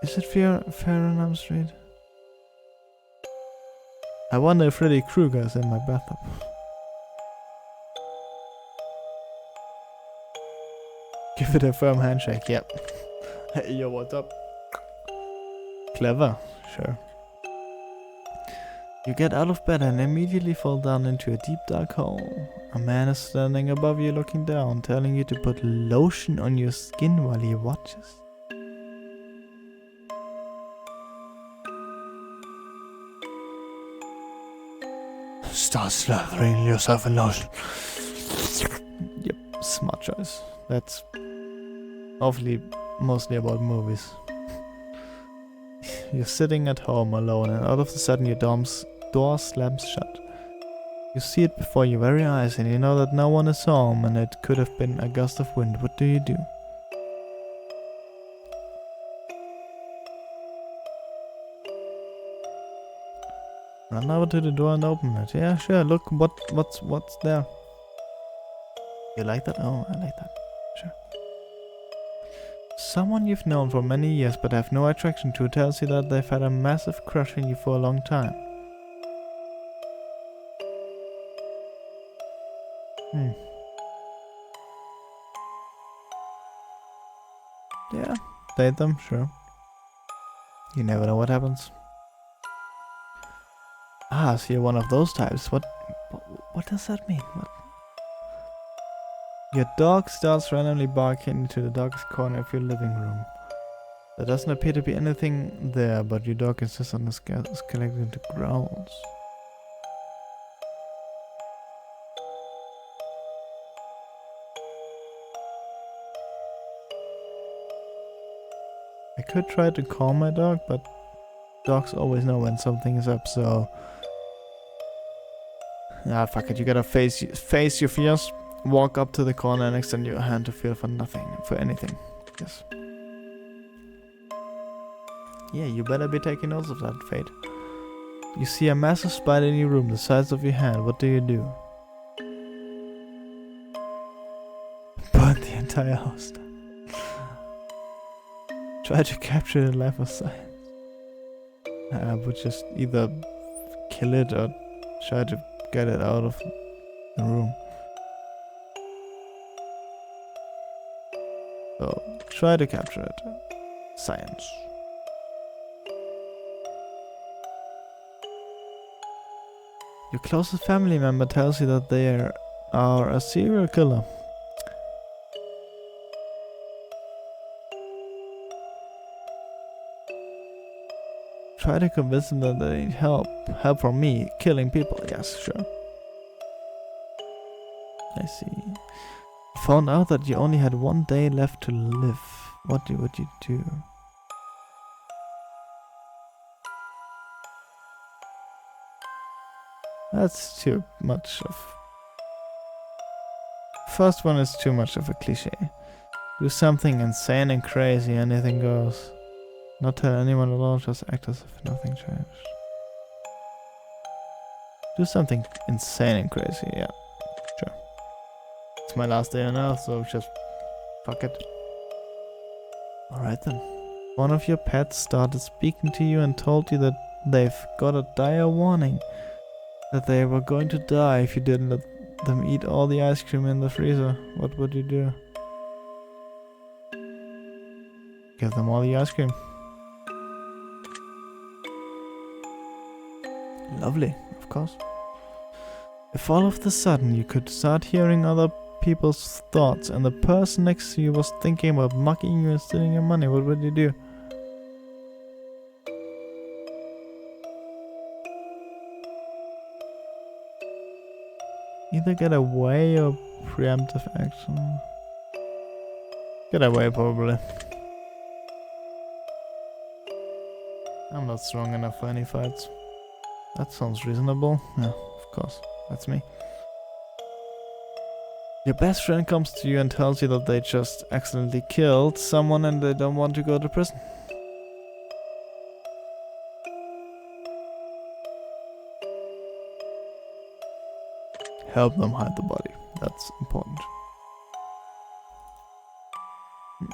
is it Fear on Elm Street? I wonder if Freddy Krueger is in my bathtub. Give it a firm handshake, yep. Hey, yo, what's up? Clever, sure. You get out of bed and immediately fall down into a deep dark hole. A man is standing above you looking down, telling you to put lotion on your skin while he watches. Start slathering yourself in lotion. Yep, smart choice. That's awfully mostly about movies. You're sitting at home alone and all of a sudden your door slams shut. You see it before your very eyes and you know that no one is home and it could have been a gust of wind. What do you do? Run over to the door and open it. Yeah, sure. Look, what's there? You like that? Oh, I like that. Sure. Someone you've known for many years but have no attraction to tells you that they've had a massive crush on you for a long time. Yeah, date them, sure. You never know what happens. Ah, so you're one of those types. What does that mean? What? Your dog starts randomly barking into the darkest corner of your living room. There doesn't appear to be anything there, but your dog insists on escalating into growls. I could try to calm my dog, but dogs always know when something is up, so... Ah, fuck it, you gotta face your fears, walk up to the corner and extend your hand to feel for nothing, for anything. Yes. Yeah, you better be taking notes of that, Fate. You see a massive spider in your room, the size of your hand. What do you do? Burn the entire house down. Try to capture it alive or science. I would just either kill it or try to get it out of the room. So, try to capture it. Science. Your closest family member tells you that they are a serial killer. Try to convince them that they need help. Help from me, killing people. Yes, sure. I see. You found out that you only had 1 day left to live. What would you do? That's too much of... First one is too much of a cliche. Do something insane and crazy, anything goes. Not tell anyone at all, just act as if nothing changed. Do something insane and crazy, yeah. Sure. It's my last day on Earth, so just... fuck it. Alright then. One of your pets started speaking to you and told you that they've got a dire warning. That they were going to die if you didn't let them eat all the ice cream in the freezer. What would you do? Give them all the ice cream. Lovely, of course. If all of a sudden you could start hearing other people's thoughts and the person next to you was thinking about mocking you and stealing your money, what would you do? Either get away or preemptive action. Get away, probably. I'm not strong enough for any fights. That sounds reasonable. Yeah, of course. That's me. Your best friend comes to you and tells you that they just accidentally killed someone and they don't want to go to prison. Help them hide the body. That's important.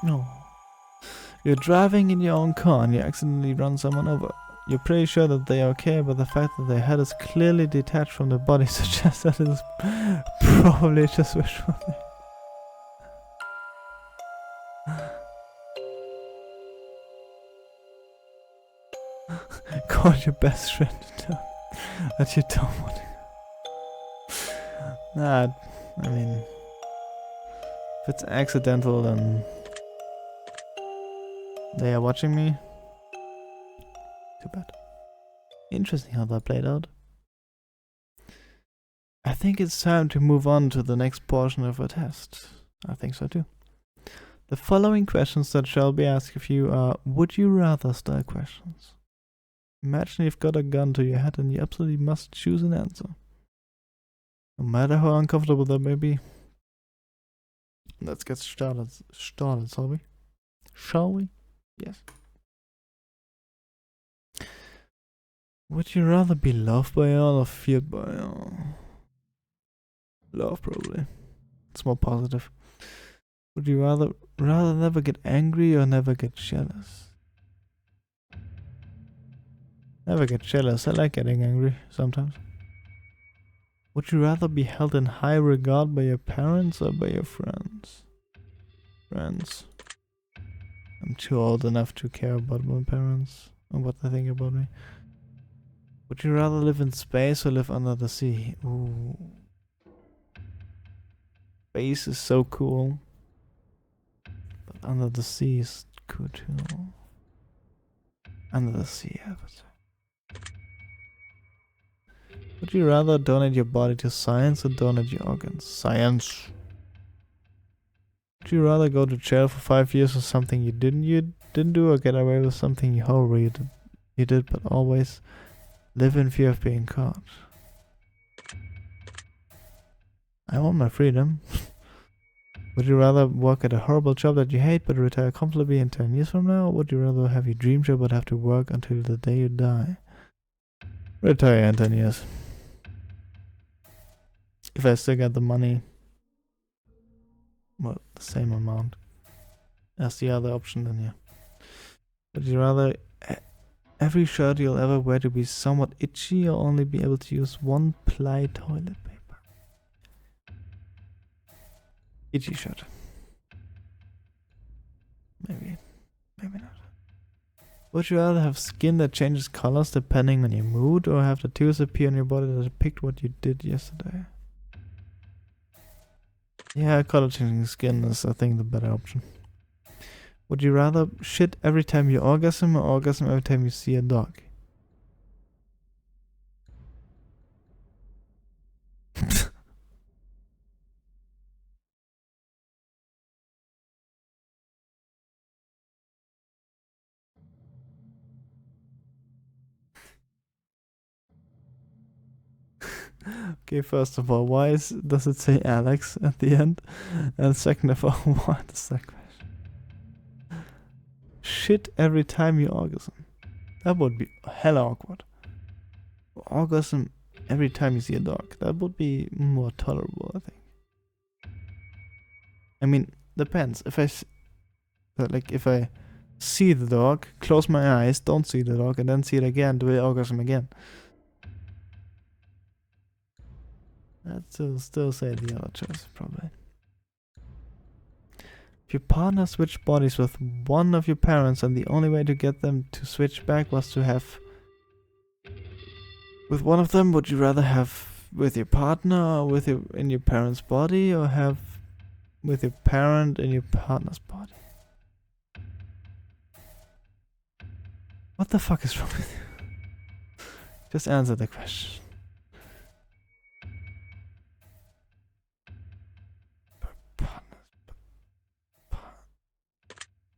No. You're driving in your own car and you accidentally run someone over. You're pretty sure that they are okay, but the fact that their head is clearly detached from the body suggests that it is probably just wishful thinking. Call your best friend to tell that you don't want to. Nah, I mean, if it's accidental, then they are watching me. Too bad. Interesting how that played out. I think it's time to move on to the next portion of our test. I think so too. The following questions that shall be asked of you are would you rather style questions. Imagine you've got a gun to your head and you absolutely must choose an answer. No matter how uncomfortable that may be. Let's get started, shall we? Shall we? Yes. Would you rather be loved by all or feared by all? Love, probably. It's more positive. Would you rather never get angry or never get jealous? Never get jealous. I like getting angry sometimes. Would you rather be held in high regard by your parents or by your friends? Friends. I'm too old enough to care about my parents. and what they think about me. Would you rather live in space or live under the sea? Ooh. Space is so cool. But under the sea is cool too. Under the sea, I would say. Would you rather donate your body to science or donate your organs? Science. Would you rather go to jail for 5 years for something you didn't do, or get away with something you did but always live in fear of being caught? I want my freedom. Would you rather work at a horrible job that you hate but retire comfortably in 10 years from now? Or would you rather have your dream job but have to work until the day you die? Retire in 10 years. If I still get the money. Well, the same amount as the other option, then yeah. Would you rather every shirt you'll ever wear to be somewhat itchy, or only be able to use one ply toilet paper? Itchy shirt. Maybe not. Would you rather have skin that changes colors depending on your mood, or have tattoos appear on your body that depict what you did yesterday? Yeah, color changing skin is, I think, the better option. Would you rather shit every time you orgasm, or orgasm every time you see a dog? Okay, first of all, why does it say Alex at the end? And second of all, what is that question? Shit every time you orgasm. That would be hella awkward. Orgasm every time you see a dog. That would be more tolerable, I think. I mean, depends. If I see the dog, close my eyes, don't see the dog, and then see it again, do I orgasm again? I'd still say the other choice, probably. If your partner switched bodies with one of your parents and the only way to get them to switch back was to have with one of them, would you rather have with your partner or in your parent's body, or have with your parent in your partner's body? What the fuck is wrong with you? Just answer the question.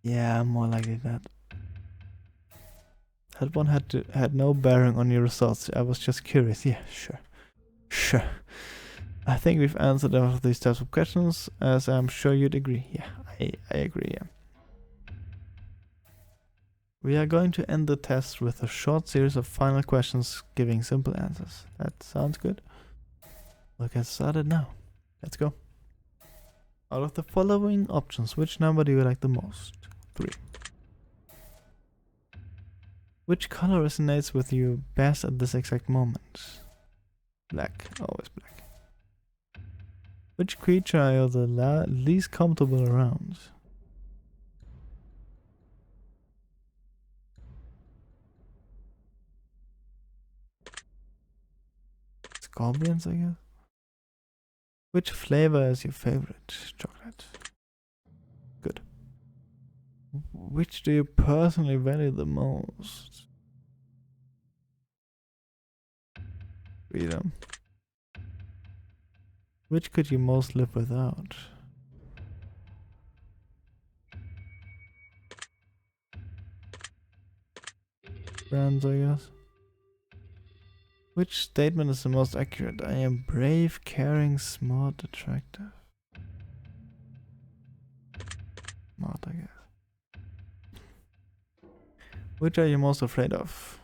Yeah, more likely that. That one had no bearing on your results. I was just curious. Yeah, sure. I think we've answered all of these types of questions, as I'm sure you'd agree. Yeah, I agree. Yeah. We are going to end the test with a short series of final questions giving simple answers. That sounds good. We'll get started now. Let's go. Out of the following options, which number do you like the most? 3. Which color resonates with you best at this exact moment? Black. Always black. Which creature are you the least comfortable around? Scorpions, I guess. Which flavor is your favorite? Chocolate. Good. Which do you personally value the most? Freedom. Which could you most live without? Friends, I guess. Which statement is the most accurate? I am brave, caring, smart, attractive. Smart, I guess. Which are you most afraid of?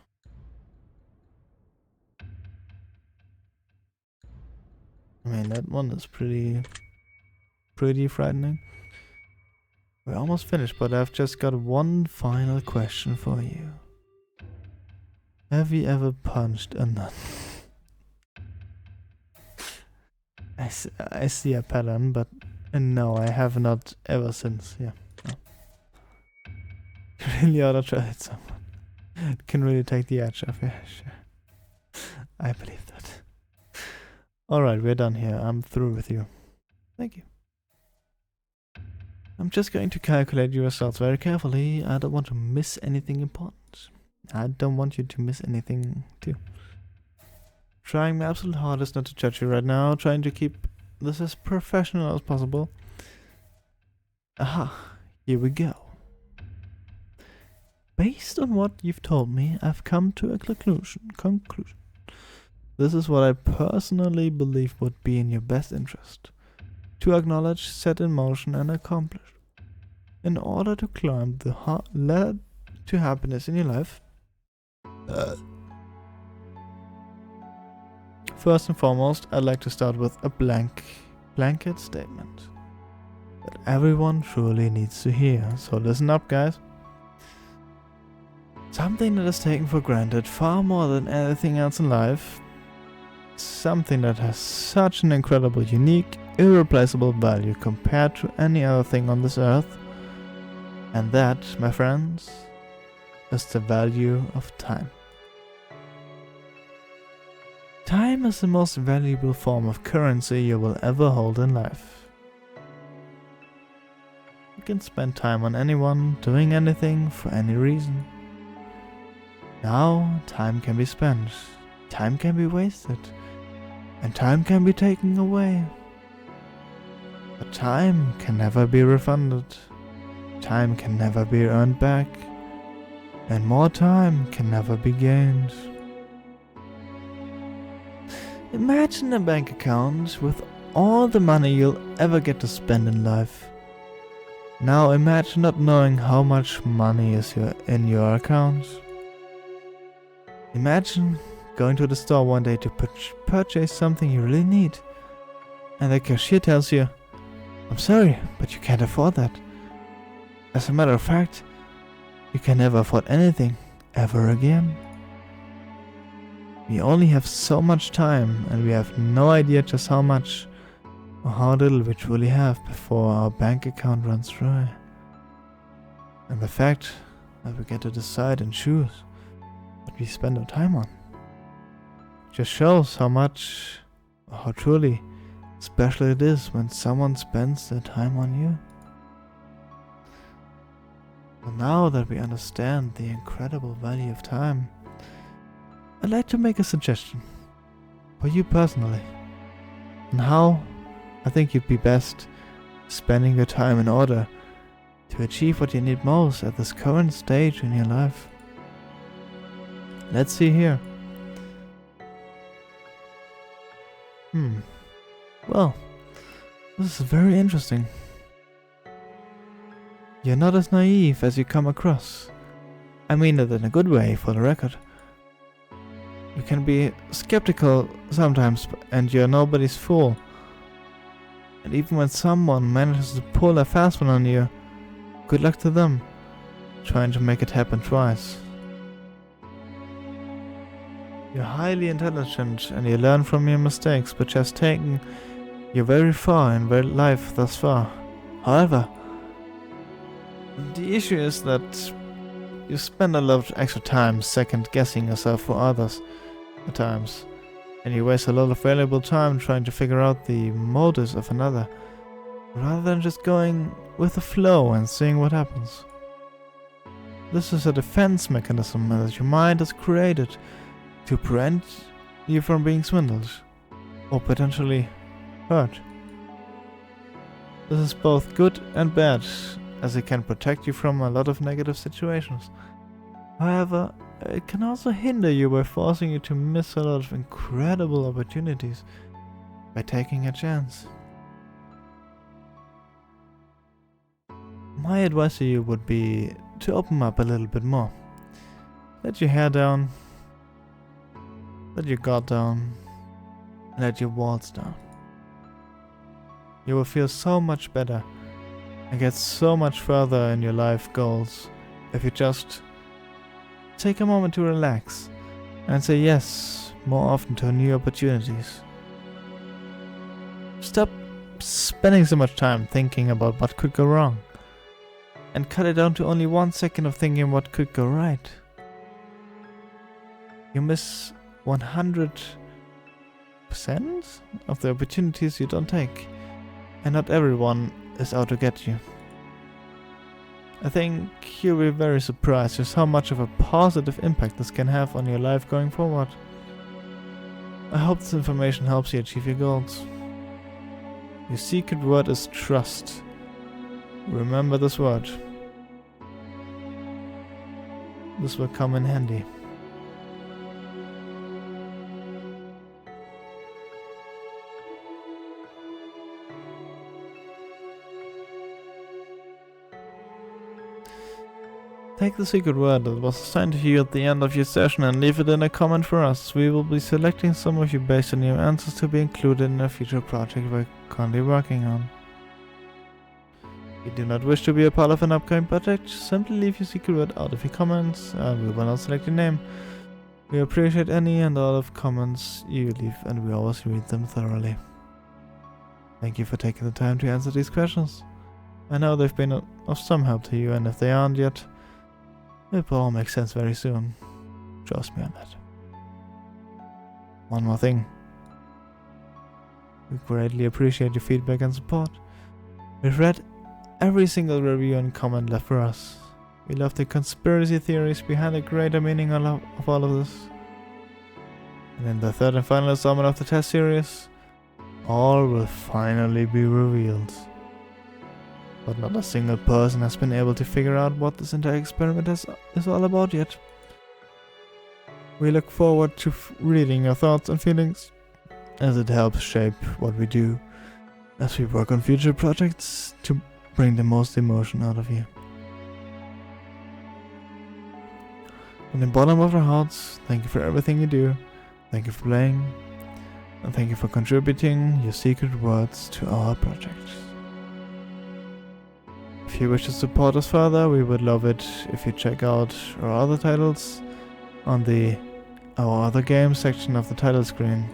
I mean, that one is pretty frightening. We're almost finished, but I've just got one final question for you. Have you ever punched a nun? I see a pattern, but no, I have not ever since. Yeah. No. Really ought to try it someone. can really take the edge off. Yeah, sure. I believe that. Alright, we're done here. I'm through with you. Thank you. I'm just going to calculate your results very carefully. I don't want to miss anything important. I don't want you to miss anything too. Trying my absolute hardest not to judge you right now. Trying to keep this as professional as possible. Aha, here we go. Based on what you've told me, I've come to a conclusion. This is what I personally believe would be in your best interest. To acknowledge, set in motion and accomplish. In order to climb the ladder to happiness in your life, first and foremost, I'd like to start with a blanket statement that everyone truly needs to hear. So listen up, guys. Something that is taken for granted far more than anything else in life. Something that has such an incredible, unique, irreplaceable value compared to any other thing on this earth. And that, my friends, is the value of time. Time is the most valuable form of currency you will ever hold in life. You can spend time on anyone, doing anything, for any reason. Now, time can be spent, time can be wasted, and time can be taken away. But time can never be refunded, time can never be earned back, and more time can never be gained. Imagine a bank account with all the money you'll ever get to spend in life. Now imagine not knowing how much money is in your account. Imagine going to the store one day to purchase something you really need, and the cashier tells you, "I'm sorry, but you can't afford that. As a matter of fact, you can never afford anything, ever again." We only have so much time, and we have no idea just how much or how little we truly have before our bank account runs dry. And the fact that we get to decide and choose what we spend our time on just shows how much or how truly special it is when someone spends their time on you. And now that we understand the incredible value of time, I'd like to make a suggestion for you personally on how I think you'd be best spending your time in order to achieve what you need most at this current stage in your life. Let's see here. Well, this is very interesting. You're not as naive as you come across. I mean it in a good way, for the record. You can be skeptical sometimes, and you're nobody's fool. And even when someone manages to pull a fast one on you, good luck to them, trying to make it happen twice. You're highly intelligent and you learn from your mistakes, which has taken you very far in life thus far. However, the issue is that you spend a lot of extra time second guessing yourself for others at times, and you waste a lot of valuable time trying to figure out the motives of another, rather than just going with the flow and seeing what happens. This is a defense mechanism that your mind has created to prevent you from being swindled or potentially hurt. This is both good and bad, as it can protect you from a lot of negative situations. However, it can also hinder you by forcing you to miss a lot of incredible opportunities by taking a chance. My advice to you would be to open up a little bit more. Let your hair down, let your guard down, and let your walls down. You will feel so much better and get so much further in your life goals if you just take a moment to relax and say yes more often to new opportunities. Stop spending so much time thinking about what could go wrong and cut it down to only 1 second of thinking what could go right. You miss 100% of the opportunities you don't take, and not everyone is out to get you. I think you'll be very surprised just how much of a positive impact this can have on your life going forward. I hope this information helps you achieve your goals. Your secret word is trust. Remember this word. This will come in handy. Take the secret word that was assigned to you at the end of your session and leave it in a comment for us. We will be selecting some of you based on your answers to be included in a future project we're currently working on. If you do not wish to be a part of an upcoming project, simply leave your secret word out of your comments and we will not select your name. We appreciate any and all of comments you leave and we always read them thoroughly. Thank you for taking the time to answer these questions. I know they've been of some help to you, and if they aren't yet, it will all make sense very soon. Trust me on that. One more thing. We greatly appreciate your feedback and support. We've read every single review and comment left for us. We love the conspiracy theories behind the greater meaning of all of this. And in the third and final installment of the test series, all will finally be revealed. But not a single person has been able to figure out what this entire experiment is all about yet. We look forward to reading your thoughts and feelings, as it helps shape what we do as we work on future projects to bring the most emotion out of you. From the bottom of our hearts, thank you for everything you do, thank you for playing, and thank you for contributing your secret words to our project. If you wish to support us further, we would love it if you check out our other titles on our other games section of the title screen.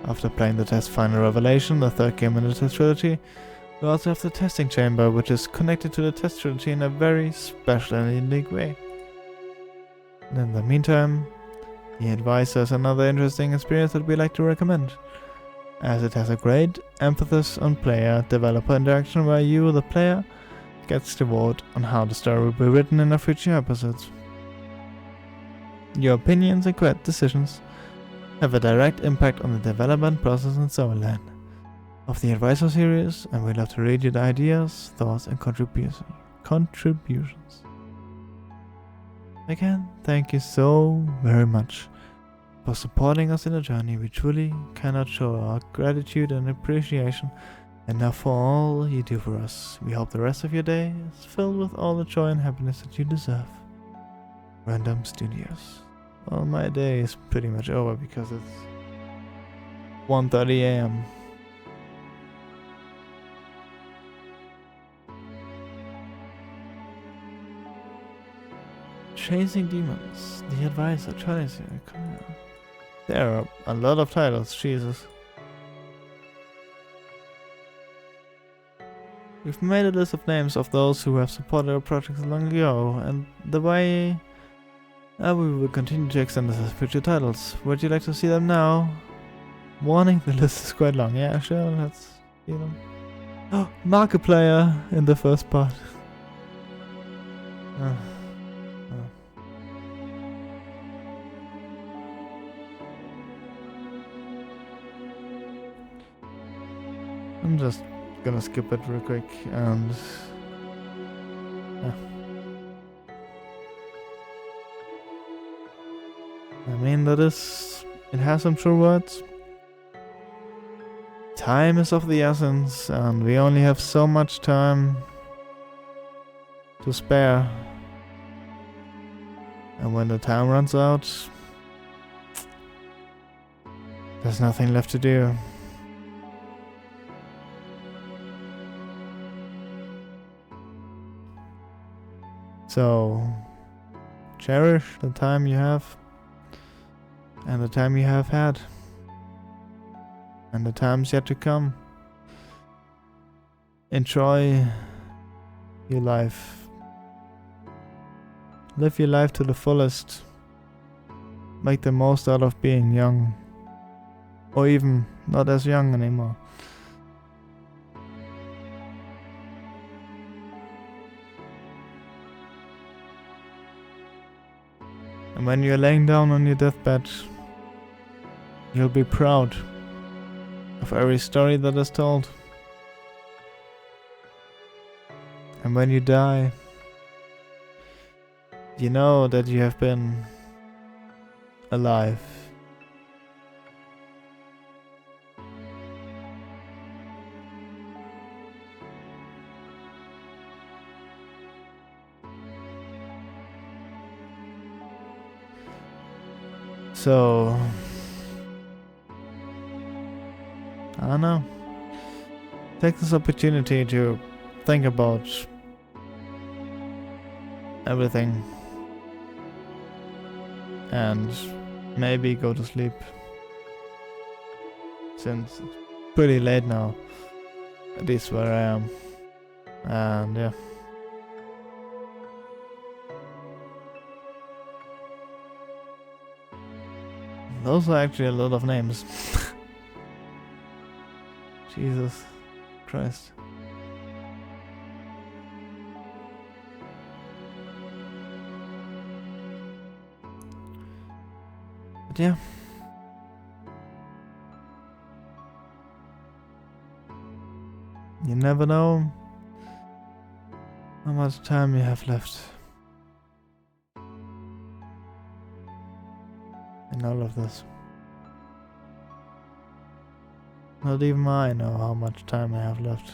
After playing the test Final Revelation, the third game in the test trilogy, we also have the testing chamber, which is connected to the test trilogy in a very special and unique way. And in the meantime, the Advisor is another interesting experience that we like to recommend, as it has a great emphasis on player-developer interaction where you, the player, gets to vote on how the story will be written in our future episodes. Your opinions and correct decisions have a direct impact on the development process and storyline of the Advisor series, and we'd love to read your ideas, thoughts and contributions. Again, thank you so very much for supporting us in the journey. We truly cannot show our gratitude and appreciation enough for all you do for us. We hope the rest of your day is filled with all the joy and happiness that you deserve. Random Studios. Well, my day is pretty much over because it's 1:30 AM. Chasing Demons, The Advisor, Tracy, come on. There are a lot of titles, Jesus. We've made a list of names of those who have supported our projects long ago, and the way we will continue to extend this as future titles. Would you like to see them now? Warning, the list is quite long. Yeah, sure, let's see them. Oh, Markiplier in the first part. I'm just gonna skip it real quick and I mean, it has some true words. Time is of the essence and we only have so much time to spare. And when the time runs out, there's nothing left to do. So, cherish the time you have, and the time you have had, and the times yet to come. Enjoy your life. Live your life to the fullest. make the most out of being young. Or even not as young anymore. And when you're laying down on your deathbed, you'll be proud of every story that is told. And when you die, you know that you have been alive. So, I don't know. Take this opportunity to think about everything and maybe go to sleep, since it's pretty late now, at least where I am. And yeah. Those are actually a lot of names. Jesus Christ. But yeah. You never know how much time you have left in all of this. Not even I know how much time I have left.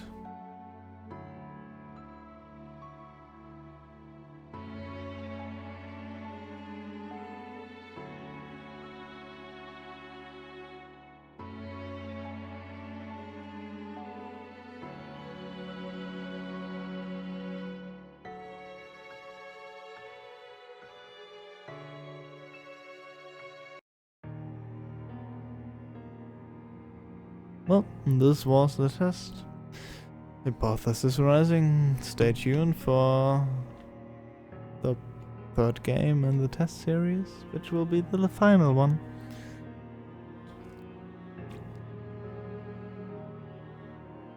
Well, this was the test. Hypothesis Rising. Stay tuned for the third game in the test series, which will be the final one.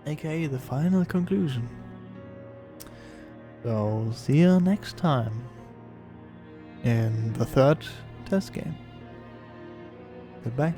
AKA the final conclusion. So, see you next time in the third test game. Goodbye.